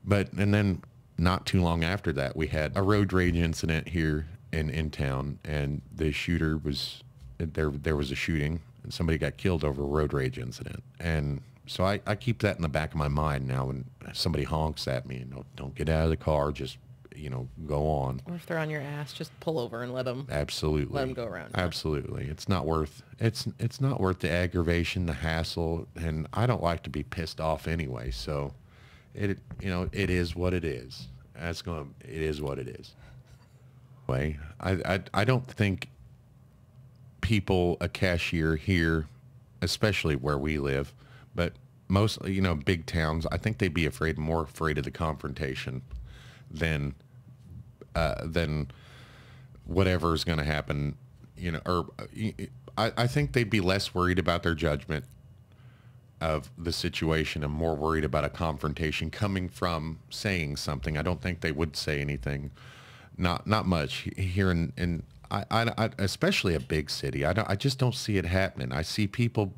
And then not too long after that, we had a road rage incident here in town, and the shooter was, there was a shooting, and somebody got killed over a road rage incident. And so I keep that in the back of my mind now when somebody honks at me, and don't get out of the car, just, you know, go on. Or if they're on your ass, just pull over and let them go around. Absolutely. It's not worth the aggravation, the hassle, and I don't like to be pissed off anyway. So it is what it is. It is what it is. Anyway, I don't think a cashier here, especially where we live, but mostly, you know, big towns, I think they'd be more afraid of the confrontation than whatever's going to happen, you know, or I think they'd be less worried about their judgment of the situation and more worried about a confrontation coming from saying something. I don't think they would say anything, not much here in I especially a big city. I just don't see it happening. I see people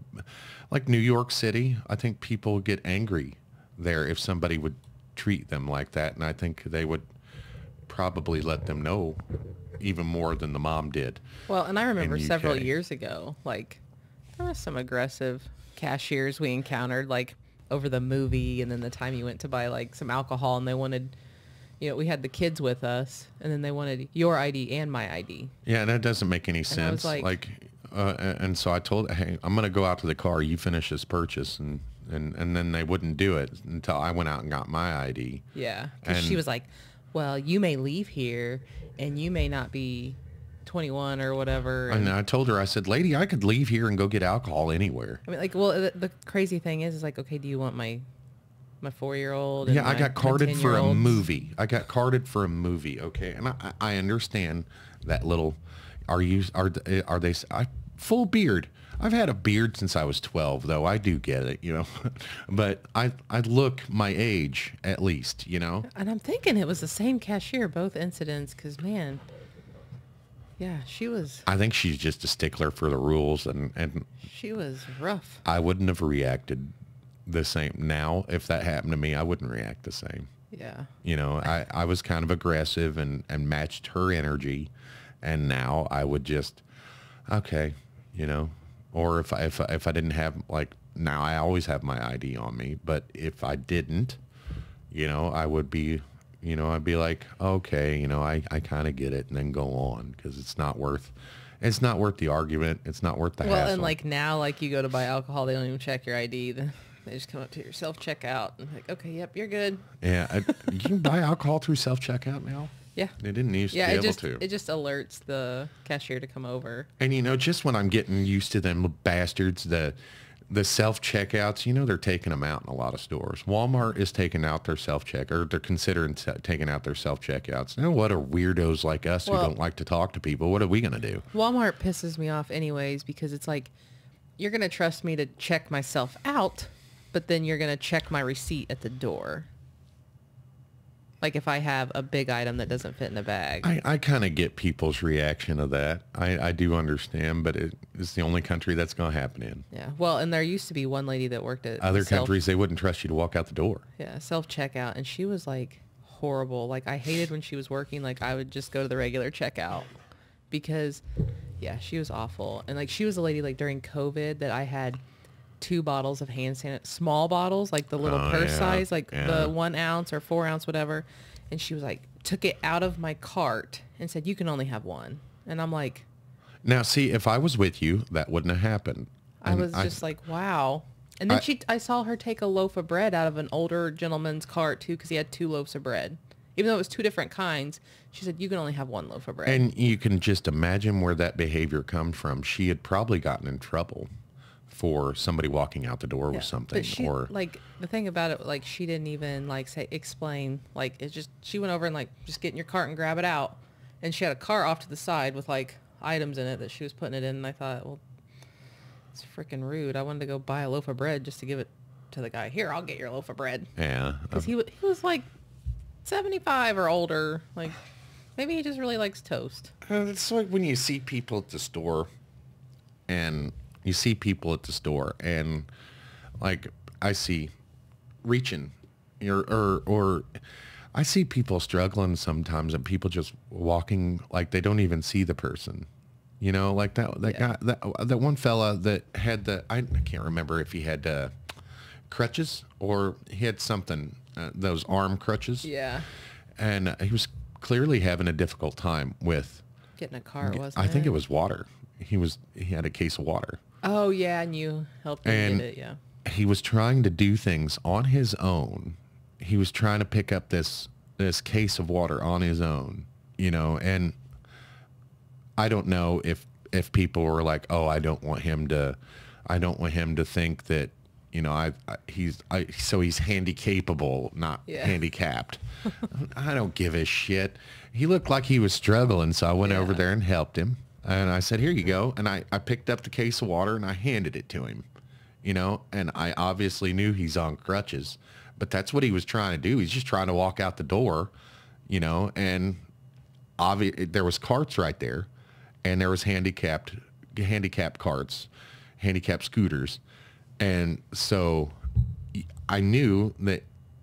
like New York City. I think people get angry there if somebody would treat them like that, and I think they would probably let them know even more than the mom did. Well, and I remember several years ago, like, there was some aggressive cashiers we encountered, like, over the movie, and then the time you went to buy, like, some alcohol, and they wanted we had the kids with us, and then they wanted your ID and my ID. Yeah, that doesn't make any sense. I was like and so I told, hey, I'm going to go out to the car. You finish this purchase. And then they wouldn't do it until I went out and got my ID. Yeah. Because she was like, well, you may leave here and you may not be 21 or whatever. And I told her, I said, lady, I could leave here and go get alcohol anywhere. I mean, like, well, the crazy thing is like, okay, do you want my 4-year-old? Yeah, I got carded for a movie. I got carded for a movie. Okay. And I understand that little, are they, full beard. I've had a beard since I was 12, though. I do get it, but I look my age at least, And I'm thinking it was the same cashier, both incidents. Cause man, yeah, she was. I think she's just a stickler for the rules, and she was rough. I wouldn't have reacted the same. Now, if that happened to me, I wouldn't react the same. Yeah. I was kind of aggressive and matched her energy, and now I would just, okay, or if I didn't have, like, now I always have my ID on me, but if I didn't, I would be, I'd be like, okay, I kind of get it, and then go on, because it's not worth the argument. It's not worth the hassle. Well, and like now, like you go to buy alcohol, they don't even check your ID. They just come up to your self-checkout and like, okay, yep, you're good. Yeah. You can buy alcohol through self-checkout now? Yeah. They didn't used to be able to. It just alerts the cashier to come over. And, just when I'm getting used to them bastards, the self-checkouts, they're taking them out in a lot of stores. Walmart is taking out their self-check, or they're considering taking out their self-checkouts. What are weirdos like us who don't like to talk to people? What are we going to do? Walmart pisses me off anyways, because it's like, you're going to trust me to check myself out, but then you're going to check my receipt at the door. Like if I have a big item that doesn't fit in a bag. I kind of get people's reaction of that. I do understand, but it's the only country that's going to happen in. Yeah. Well, and there used to be one lady that worked at other countries, they wouldn't trust you to walk out the door. Yeah, self-checkout. And she was like horrible. Like I hated when she was working. Like I would just go to the regular checkout because, yeah, she was awful. And like she was a lady like during COVID that I had 2 bottles of hand sanitizer, small bottles, like the little purse size, like the 1 ounce or 4 ounce, whatever. And she was like, took it out of my cart and said, you can only have 1. And I'm like, now see, if I was with you, that wouldn't have happened. I was just like, wow. And then I saw her take a loaf of bread out of an older gentleman's cart too, because he had 2 loaves of bread. Even though it was 2 different kinds, she said, you can only have 1 loaf of bread. And you can just imagine where that behavior comes from. She had probably gotten in trouble for somebody walking out the door with something. But she, like, the thing about it, like, she didn't even, like, explain, like, it's just, she went over and, like, just get in your cart and grab it out. And she had a cart off to the side with, like, items in it that she was putting it in. And I thought, well, it's freaking rude. I wanted to go buy a loaf of bread just to give it to the guy. Here, I'll get your loaf of bread. Yeah. Because he was, like, 75 or older. Like, maybe he just really likes toast. It's like when you see people at the store and... like I see reaching or I see people struggling sometimes, and people just walking like they don't even see the person, like that guy, that one fella that had I can't remember if he had crutches or he had something, those arm crutches. Yeah. And he was clearly having a difficult time with getting a cart, wasn't it? I think it was water. He had a case of water. Oh, yeah, and you helped him get it, yeah. He was trying to do things on his own. He was trying to pick up this case of water on his own, and I don't know if people were like, oh, I don't want him to think that, so he's handy-capable, not handicapped. I don't give a shit. He looked like he was struggling, so I went over there and helped him. And I said, here you go. And I picked up the case of water and I handed it to him, and I obviously knew he's on crutches, but that's what he was trying to do. He's just trying to walk out the door, and there was carts right there, and there was handicapped carts, handicapped scooters. And so I knew that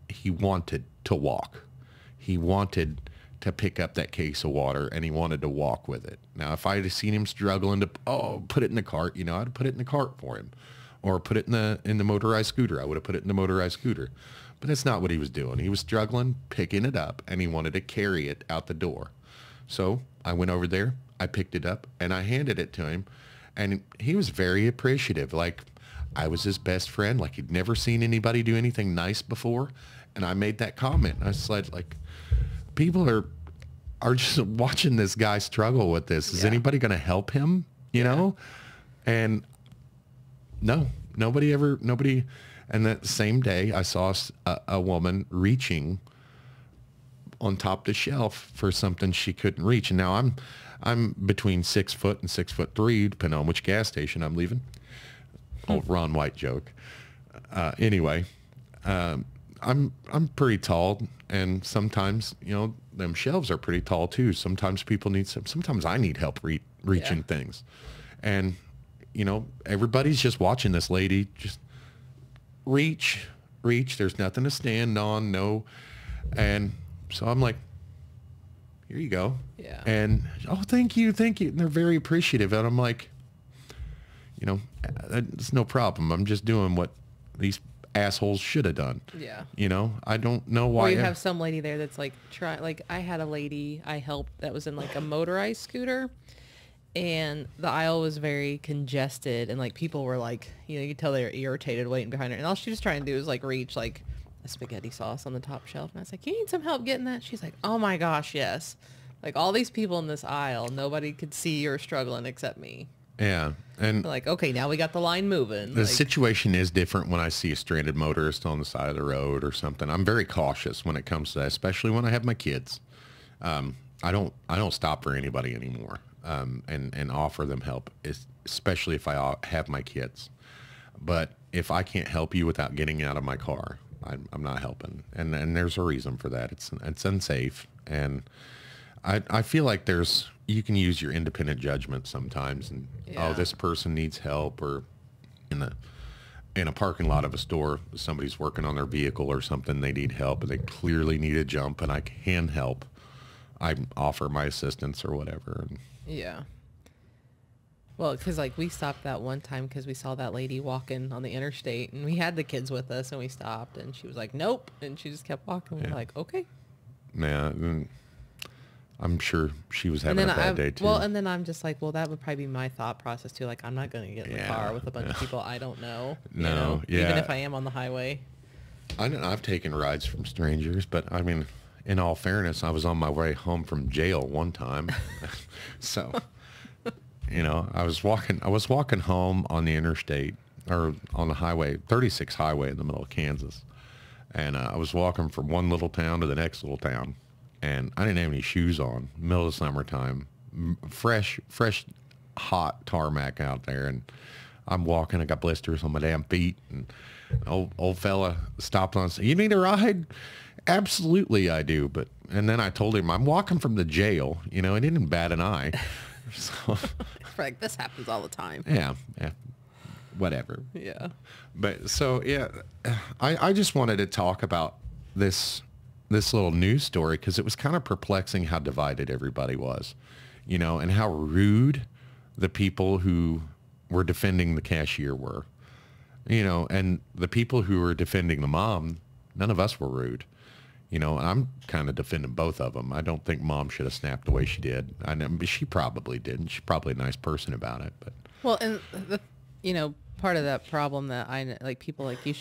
he wanted to walk. He wanted to pick up that case of water, and he wanted to walk with it. Now, if I had seen him struggling to put it in the cart, I'd put it in the cart for him, or put it in the motorized scooter. I would have put it in the motorized scooter. But that's not what he was doing. He was struggling, picking it up, and he wanted to carry it out the door. So I went over there, I picked it up, and I handed it to him. And he was very appreciative. Like, I was his best friend. Like, he'd never seen anybody do anything nice before. And I made that comment. I said, like, people are just watching this guy struggle with this. Is anybody going to help him? You know? And no, nobody. And that same day, I saw a woman reaching on top of the shelf for something she couldn't reach. And now I'm between 6 foot and 6'3", depending on which gas station I'm leaving. Old Ron White joke. Anyway, I'm pretty tall, and sometimes, you know, them shelves are pretty tall too. Sometimes people need sometimes I need help reaching things. And, you know, everybody's just watching this lady just reach. There's nothing to stand on, no. And so I'm like, here you go. Yeah. And, oh, thank you. And they're very appreciative. And I'm like, you know, it's no problem. I'm just doing what these assholes should have done. Yeah. You know, I don't know why. Or you have some lady there that's like, like I had a lady I helped that was in like a motorized scooter, and the aisle was very congested, and like people were like, you know, you could tell they were irritated waiting behind her, and all she was trying to do was like reach like a spaghetti sauce on the top shelf. And I was like, you need some help getting that? She's like, oh my gosh, yes. Like, all these people in this aisle, nobody could see you're struggling except me. Yeah. And like, okay, now we got the line moving. the like, situation is different when I see a stranded motorist on the side of the road or something. I'm very cautious when it comes to that, especially when I have my kids. I don't stop for anybody anymore, and offer them help, especially if I have my kids. But if I can't help you without getting out of my car, I'm not helping. And there's a reason for that. It's unsafe. And I feel like you can use your independent judgment sometimes, and oh, this person needs help, or in a parking lot of a store, somebody's working on their vehicle or something, they need help, and they clearly need a jump, and I can help. I offer my assistance or whatever. Yeah. Well, because like we stopped that one time because we saw that lady walking on the interstate, and we had the kids with us, and we stopped, and she was like, nope, and she just kept walking. We're like, okay. Yeah. I'm sure she was having a bad day too. Well, and then I'm just like, well, that would probably be my thought process too. Like, I'm not going to get in the car with a bunch of people I don't know. No, you know, yeah. Even if I am on the highway. I've taken rides from strangers, but I mean, in all fairness, I was on my way home from jail one time. So, you know, I was walking home on the interstate, or on the highway, 36 highway in the middle of Kansas. And I was walking from one little town to the next little town. And I didn't have any shoes on, middle of summertime, fresh, hot tarmac out there. And I'm walking, I got blisters on my damn feet. And old fella stopped on and said, you need a ride? Absolutely I do. And then I told him, I'm walking from the jail. You know, he didn't bat an eye. So, like, this happens all the time. Yeah. Whatever. Yeah. But so, yeah, I just wanted to talk about this little news story because it was kind of perplexing how divided everybody was, you know, and how rude the people who were defending the cashier were, you know, and the people who were defending the mom, none of us were rude, you know. I'm kind of defending both of them. I don't think mom should have snapped the way she did. I know, but she probably didn't. She's probably a nice person about it, but. Well, and you know, part of that problem that like people like you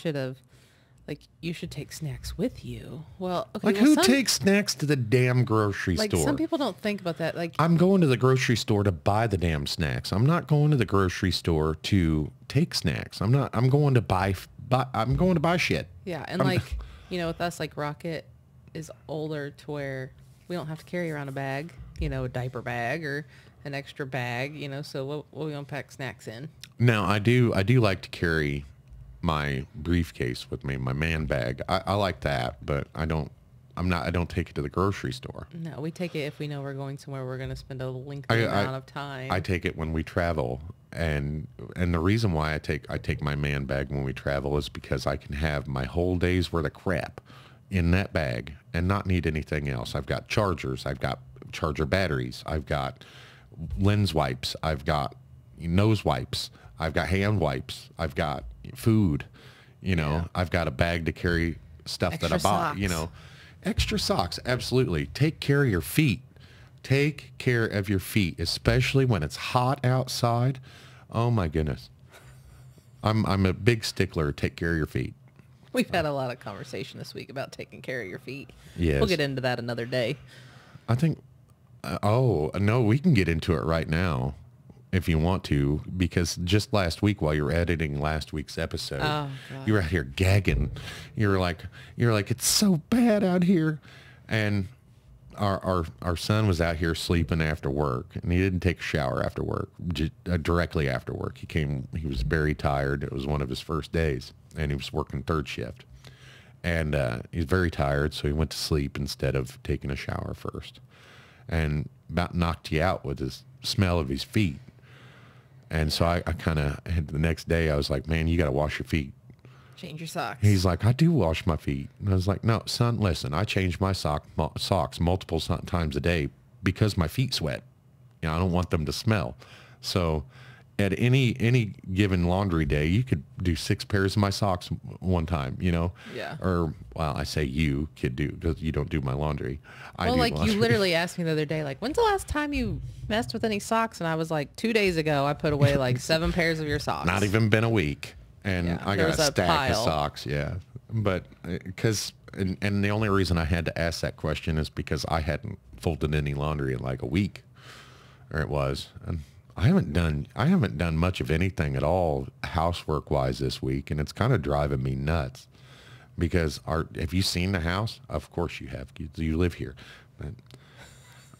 should take snacks with you. Well, okay. Like, who takes snacks to the damn grocery store? Like, some people don't think about that. Like, I'm going to the grocery store to buy the damn snacks. I'm not going to the grocery store to take snacks. I'm going to buy shit. Yeah, and like, you know, with us, like, Rocket is older to where we don't have to carry around a bag, you know, a diaper bag or an extra bag, you know, so what we gonna pack snacks in? Now, I do like to carry my briefcase with me, my man bag. I like that, but I don't take it to the grocery store. No, we take it if we know we're going somewhere we're going to spend a lengthy amount of time. I take it when we travel, and the reason why I take my man bag when we travel is because I can have my whole day's worth of crap in that bag and not need anything else. I've got chargers, I've got charger batteries, I've got lens wipes, I've got nose wipes, I've got hand wipes, I've got food, you know, I've got a bag to carry stuff that I Extra bought, socks. extra socks. Absolutely. Take care of your feet. Take care of your feet, especially when it's hot outside. Oh my goodness. I'm a big stickler. Take care of your feet. We've had a lot of conversation this week about taking care of your feet. Yes. We'll get into that another day. I think, oh, no, we can get into it right now if you want to, because just last week while you were editing last week's episode, you were out here gagging. You were like, it's so bad out here. And our son was out here sleeping after work, and he didn't take a shower after work, directly after work. He was very tired. It was one of his first days, and he was working third shift. And he's very tired, so he went to sleep instead of taking a shower first. And about knocked you out with his smell of his feet. And so I kind of, the next day I was like, man, you got to wash your feet. Change your socks. He's like, I do wash my feet. And I was like, no, son, listen, I change my socks multiple times a day because my feet sweat. I don't want them to smell. So at any given laundry day, you could do 6 pairs of my socks one time, Yeah. Or, well, I say you could do, because you don't do my laundry. I Well, do like laundry. you literally asked me the other day, like, when's the last time you messed with any socks? And I was like, 2 days ago, I put away like 7 pairs of your socks. Not even been a week. And Yeah, I there got a was a stack pile. of socks, yeah. But because, and the only reason I had to ask that question is because I hadn't folded any laundry in like a week, or it was. And I haven't done much of anything at all housework wise this week, and it's kind of driving me nuts. Because have you seen the house? Of course you have. You live here. But,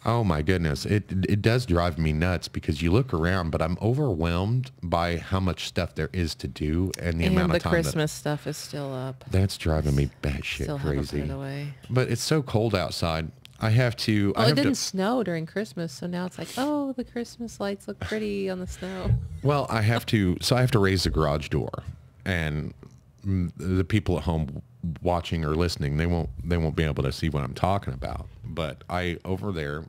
oh my goodness, it does drive me nuts because you look around, but I'm overwhelmed by how much stuff there is to do and the amount of time. And the Christmas stuff is still up. That's driving me batshit Still haven't crazy. put it away. But it's so cold outside. I have to. Well, I it have didn't to, snow during Christmas, so now it's like, oh, the Christmas lights look pretty on the snow. Well, I have to. So I have to raise the garage door, and the people at home watching or listening, they won't be able to see what I'm talking about. But over there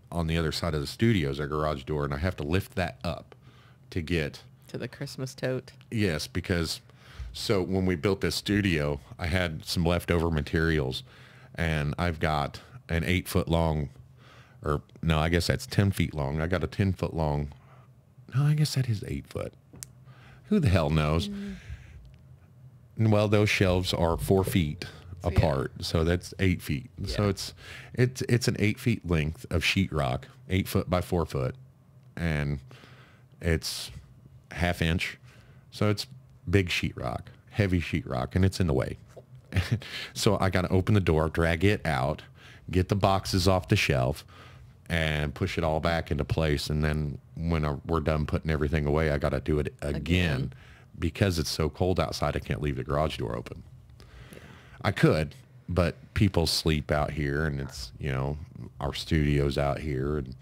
on the other side of the studio is our garage door, and I have to lift that up to get To the Christmas tote. Yes, because so when we built this studio, I had some leftover materials, and I've got an 8-foot long, or no, I guess that's 10 feet long. I got a 10-foot long. No, I guess that is 8 foot. Who the hell knows? Well, those shelves are 4 feet apart, so that's 8 feet. Yeah. So it's an 8 feet length of sheetrock, 8 foot by 4 foot, and it's ½ inch. So it's big sheetrock, heavy sheetrock, and it's in the way. So I got to open the door, drag it out, get the boxes off the shelf, and push it all back into place. And then when we're done putting everything away, I got to do it again. Because it's so cold outside, I can't leave the garage door open. Yeah. I could, but people sleep out here, and it's, our studio's out here. And,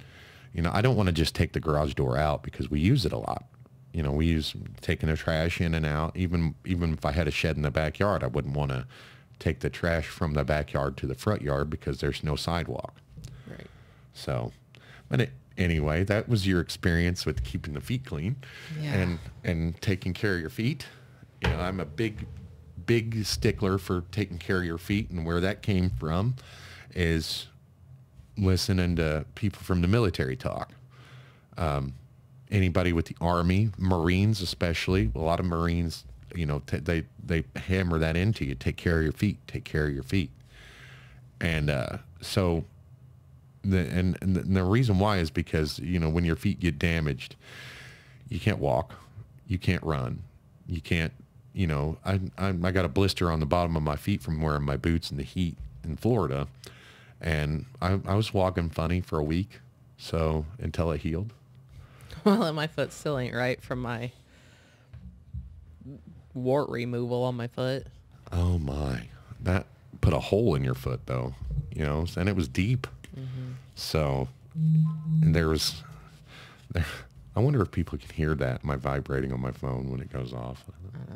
I don't want to just take the garage door out because we use it a lot. We use taking the trash in and out. Even if I had a shed in the backyard, I wouldn't want to take the trash from the backyard to the front yard because there's no sidewalk. Right. So, but anyway, that was your experience with keeping the feet clean, and taking care of your feet. I'm a big stickler for taking care of your feet, and where that came from is listening to people from the military talk. Anybody with the Army, Marines especially, a lot of Marines, they hammer that into you. Take care of your feet. Take care of your feet. And so the reason why is because, when your feet get damaged, you can't walk, you can't run, you can't, I got a blister on the bottom of my feet from wearing my boots in the heat in Florida. And I was walking funny for a week, so until it healed. Well, and my foot still ain't right from my wart removal on my foot. Oh my, that put a hole in your foot though, and it was deep. Mm-hmm. So I wonder if people can hear that, my vibrating on my phone when it goes off.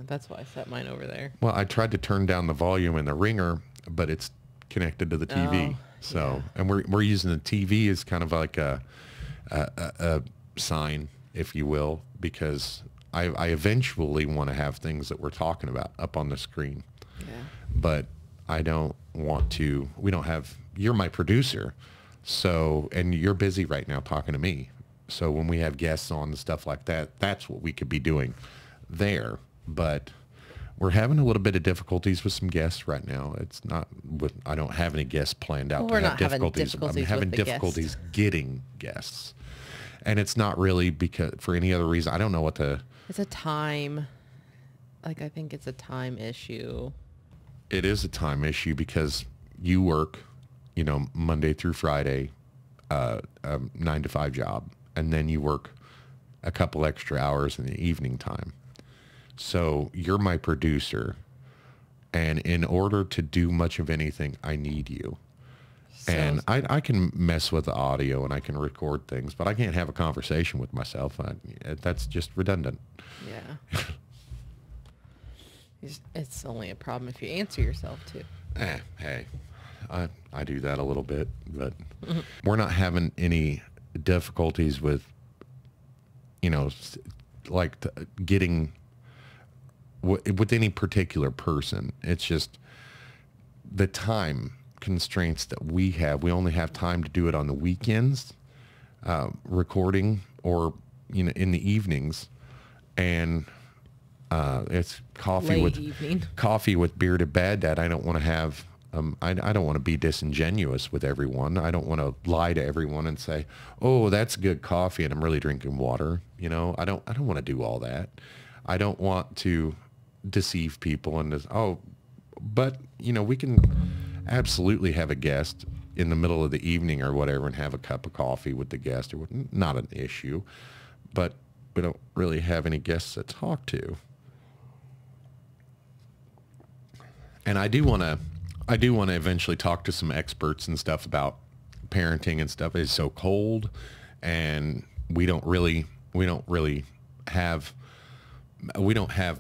That's why I set mine over there. Well, I tried to turn down the volume in the ringer, but it's connected to the TV. And we're using the TV as kind of like a sign, if you will, because I eventually want to have things that we're talking about up on the screen. Yeah. But I don't want to. We don't have. You're my producer, so and you're busy right now talking to me. So when we have guests on and stuff like that, that's what we could be doing there. But we're having a little bit of difficulties with some guests right now. It's not with. I don't have any guests planned out. Well, we're to have not having difficulties. difficulties I'm having with the difficulties getting guests, and it's not really because for any other reason. I don't know what the. It's a time. Like, I think it's a time issue. It is a time issue because you work, Monday through Friday, 9 to 5 job, and then you work a couple extra hours in the evening time. So you're my producer, and in order to do much of anything, I need you. And I can mess with the audio and I can record things, but I can't have a conversation with myself. That's just redundant. Yeah. It's only a problem if you answer yourself too. Hey, I do that a little bit, but we're not having any difficulties with, getting with any particular person. It's just the time constraints that we have. We only have time to do it on the weekends, recording, or in the evenings, and it's coffee with bearded bad dad. I don't want to have I don't want to be disingenuous with everyone. I don't want to lie to everyone and say, oh, that's good coffee and I'm really drinking water. I don't want to do all that. I don't want to deceive people and but we can absolutely have a guest in the middle of the evening or whatever and have a cup of coffee with the guest, or not an issue, but we don't really have any guests to talk to. And I do want to eventually talk to some experts and stuff about parenting and stuff. It's so cold, and we don't have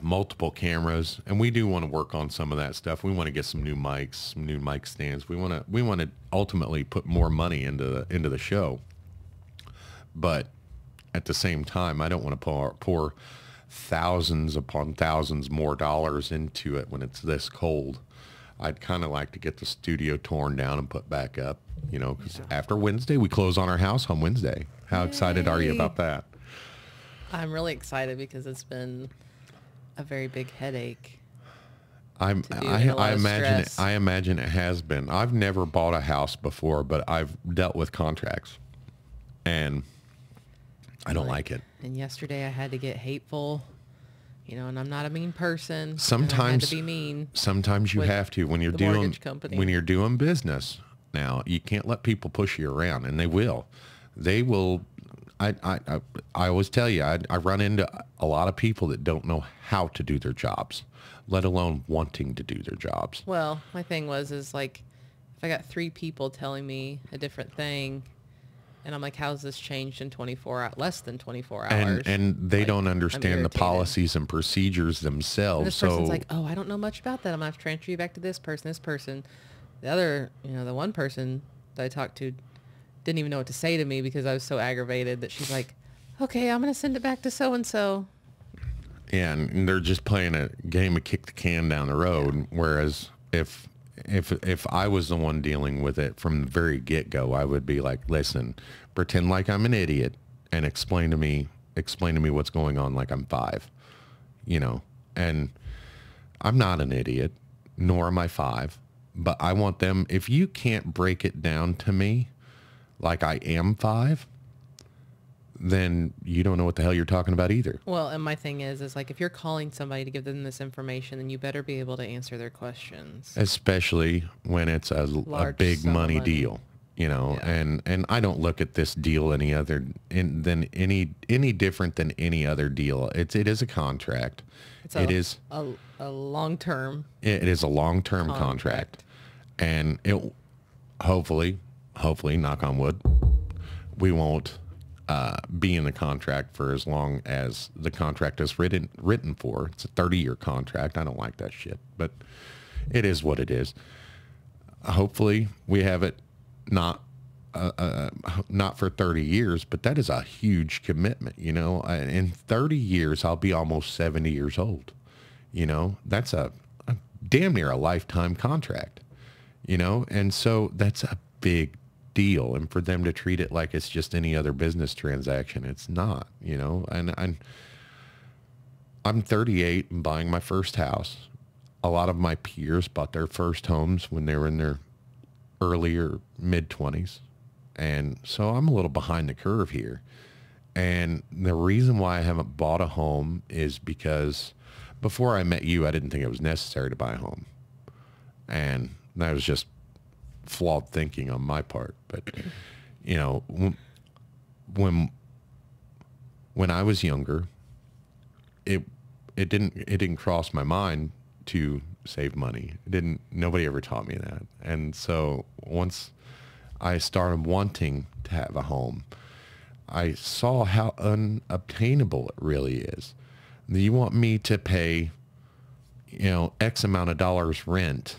multiple cameras, and we do want to work on some of that stuff. We want to get some new mics, some new mic stands. We want to ultimately put more money into the show. But at the same time, I don't want to pour thousands upon thousands more dollars into it when it's this cold. I'd kind of like to get the studio torn down and put back up, because after Wednesday, we close on our house on Wednesday. How excited are you about that? I'm really excited because it's been a very big headache. I imagine it has been. I've never bought a house before, but I've dealt with contracts, and I don't like it. And yesterday I had to get hateful, and I'm not a mean person. Sometimes I had to be mean. Sometimes you have to when you're doing business. Now you can't let people push you around, and they will. They will. I always tell you, I run into a lot of people that don't know how to do their jobs, let alone wanting to do their jobs. Well, my thing is like, if I got 3 people telling me a different thing, and I'm like, how's this changed in less than 24 hours? And they don't understand the policies and procedures themselves. And this person's like, oh, I don't know much about that. I'm going to have to transfer you back to this person. The other, the one person that I talked to didn't even know what to say to me because I was so aggravated that she's like, okay, I'm going to send it back to so-and-so. Yeah, and they're just playing a game of kick the can down the road. Yeah. Whereas if I was the one dealing with it from the very get-go, I would be like, listen, pretend like I'm an idiot and explain to me what's going on like I'm 5, and I'm not an idiot, nor am I 5, but I want them, if you can't break it down to me like I am 5, then you don't know what the hell you're talking about either. Well, and my thing is like, if you're calling somebody to give them this information, then you better be able to answer their questions. Especially when it's a big money deal, Yeah. And I don't look at this deal any different than any other deal. It is a contract. It is a long-term. It is a long-term contract. And it hopefully, knock on wood, we won't be in the contract for as long as the contract is written for. It's a 30-year contract. I don't like that shit, but it is what it is. Hopefully we have it not not for 30 years, but that is a huge commitment. In 30 years, I'll be almost 70 years old. That's a damn near a lifetime contract, and so that's a big deal. And for them to treat it like it's just any other business transaction, it's not, and I'm 38 and buying my first house. A lot of my peers bought their first homes when they were in their early or mid 20s. And so I'm a little behind the curve here. And the reason why I haven't bought a home is because before I met you, I didn't think it was necessary to buy a home. And that was just flawed thinking on my part. But, when I was younger, it didn't cross my mind to save money. Nobody ever taught me that. And so once I started wanting to have a home, I saw how unobtainable it really is. You want me to pay, X amount of dollars rent.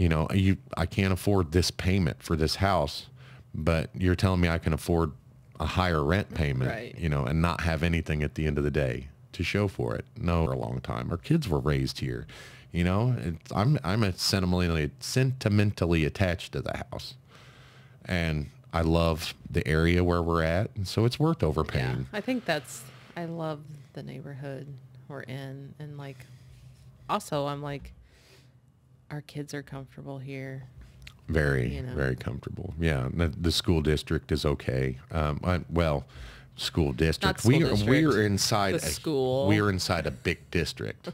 I can't afford this payment for this house, but you're telling me I can afford a higher rent payment, Right. And not have anything at the end of the day to show for it. No, for a long time. Our kids were raised here. I'm a sentimentally attached to the house, and I love the area where we're at, and so it's worth overpaying. Yeah, I love the neighborhood we're in, and also I'm our kids are comfortable here. Very, very comfortable. Yeah, the school district is okay. School district. Not school district. We are inside The school. We are inside a big district.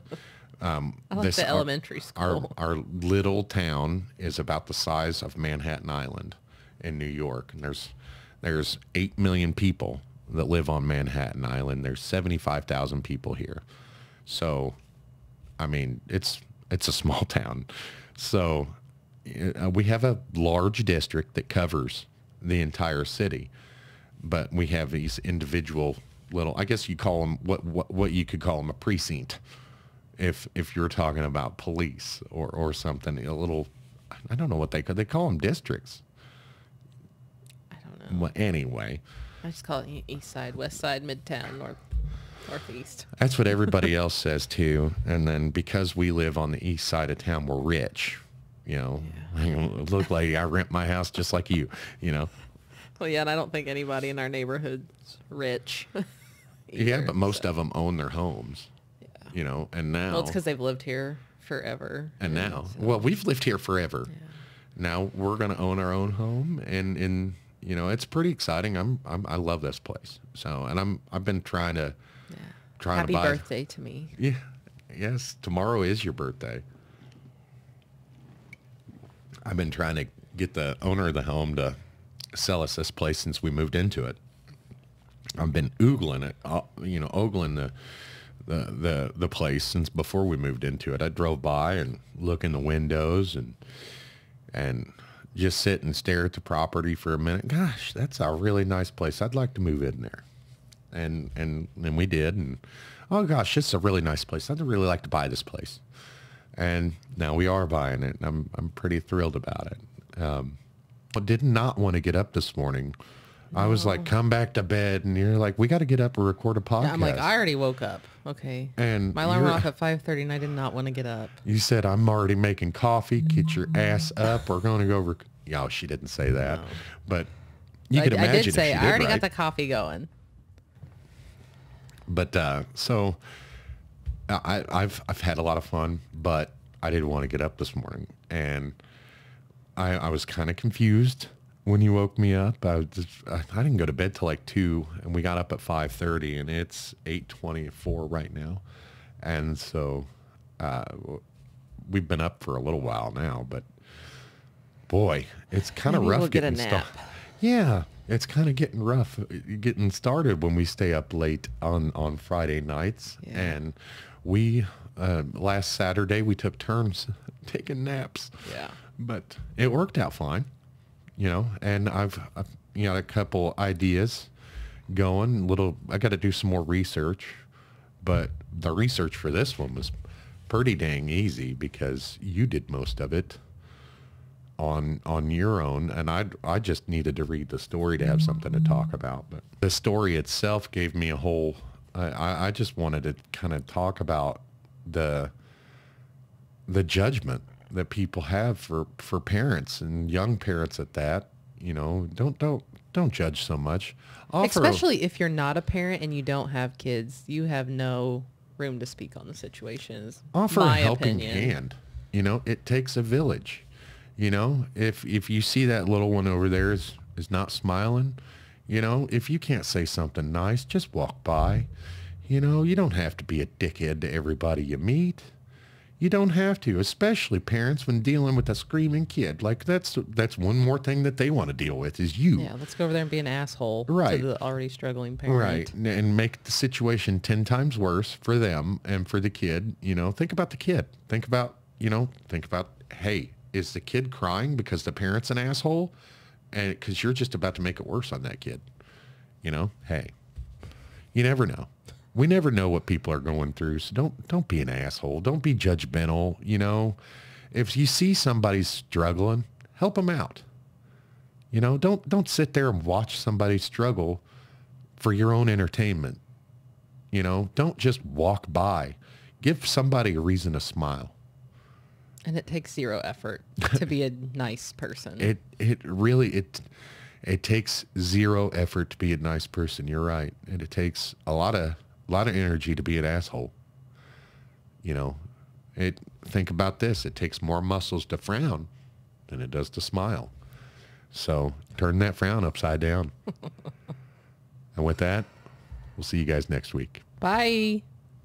I like the elementary school. Our little town is about the size of Manhattan Island in New York, and there's 8 million people that live on Manhattan Island. There's 75,000 people here, so I mean it's a small town. So we have a large district that covers the entire city, but we have these individual little, I guess you call them what you could call them a precinct. If you're talking about police or something, a little, I don't know what they call them districts. I don't know. Well, anyway. I just call it East Side, West Side, Midtown, Northeast. That's what everybody else says too. And then because we live on the east side of town, we're rich. I look like I rent my house just like you. Well, yeah, and I don't think anybody in our neighborhood's rich. Yeah, but most of them own their homes. And now... Well, it's because they've lived here forever. And now... So. Well, we've lived here forever. Yeah. Now we're going to own our own home, and it's pretty exciting. I love this place. So, and I've been trying to buy... Happy birthday to me. Yeah. Yes, tomorrow is your birthday. I've been trying to get the owner of the home to sell us this place since we moved into it. I've been ogling it, ogling the place since before we moved into it. I drove by and look in the windows and just sit and stare at the property for a minute. Gosh, that's a really nice place. I'd like to move in there. And we did. And oh gosh, it's a really nice place. I'd really like to buy this place. And now we are buying it. And I'm pretty thrilled about it. I did not want to get up this morning. I was like, come back to bed. And you're like, we got to get up and record a podcast. Yeah, I'm like, I already woke up. Okay. And my alarm went off at 5:30 and I did not want to get up. You said, I'm already making coffee. Get your ass up. We're going to go over. Yeah, she didn't say that. No. But you could imagine I did say, if she I did, already right? got the coffee going. But so I've had a lot of fun, but I didn't want to get up this morning. And I was kind of confused when you woke me up. I didn't go to bed till like 2, and we got up at 5:30, and it's 8:24 right now. And so we've been up for a little while now, but boy, it's kind of rough getting started. Yeah, it's kind of getting rough getting started when we stay up late on Friday nights. Yeah. And we last Saturday we took turns taking naps. Yeah. But it worked out fine, and I've got a couple ideas going. I got to do some more research, but the research for this one was pretty dang easy because you did most of it. on your own, and I just needed to read the story to have something to talk about. But the story itself gave me a whole. I just wanted to kind of talk about the judgment that people have for parents and young parents at that. You know, don't judge so much. Especially if you're not a parent and you don't have kids, you have no room to speak on the situations. Offer a helping hand. You know, it takes a village. You know, if you see that little one over there is not smiling, you know, if you can't say something nice, just walk by. You know, you don't have to be a dickhead to everybody you meet. You don't have to, especially parents when dealing with a screaming kid. Like that's one more thing that they want to deal with is you. Yeah, let's go over there and be an asshole to the already struggling parent. Right, and make the situation 10 times worse for them and for the kid. You know, think about the kid. Think about, hey, is the kid crying because the parent's an asshole? And because you're just about to make it worse on that kid. You know, hey, you never know. We never know what people are going through, so don't be an asshole. Don't be judgmental, you know. If you see somebody struggling, help them out. You know, don't sit there and watch somebody struggle for your own entertainment. You know, don't just walk by. Give somebody a reason to smile. And it takes zero effort to be a nice person. It really takes zero effort to be a nice person. You're right. And it takes a lot of energy to be an asshole. You know, think about this. It takes more muscles to frown than it does to smile. So turn that frown upside down. And with that, we'll see you guys next week. Bye.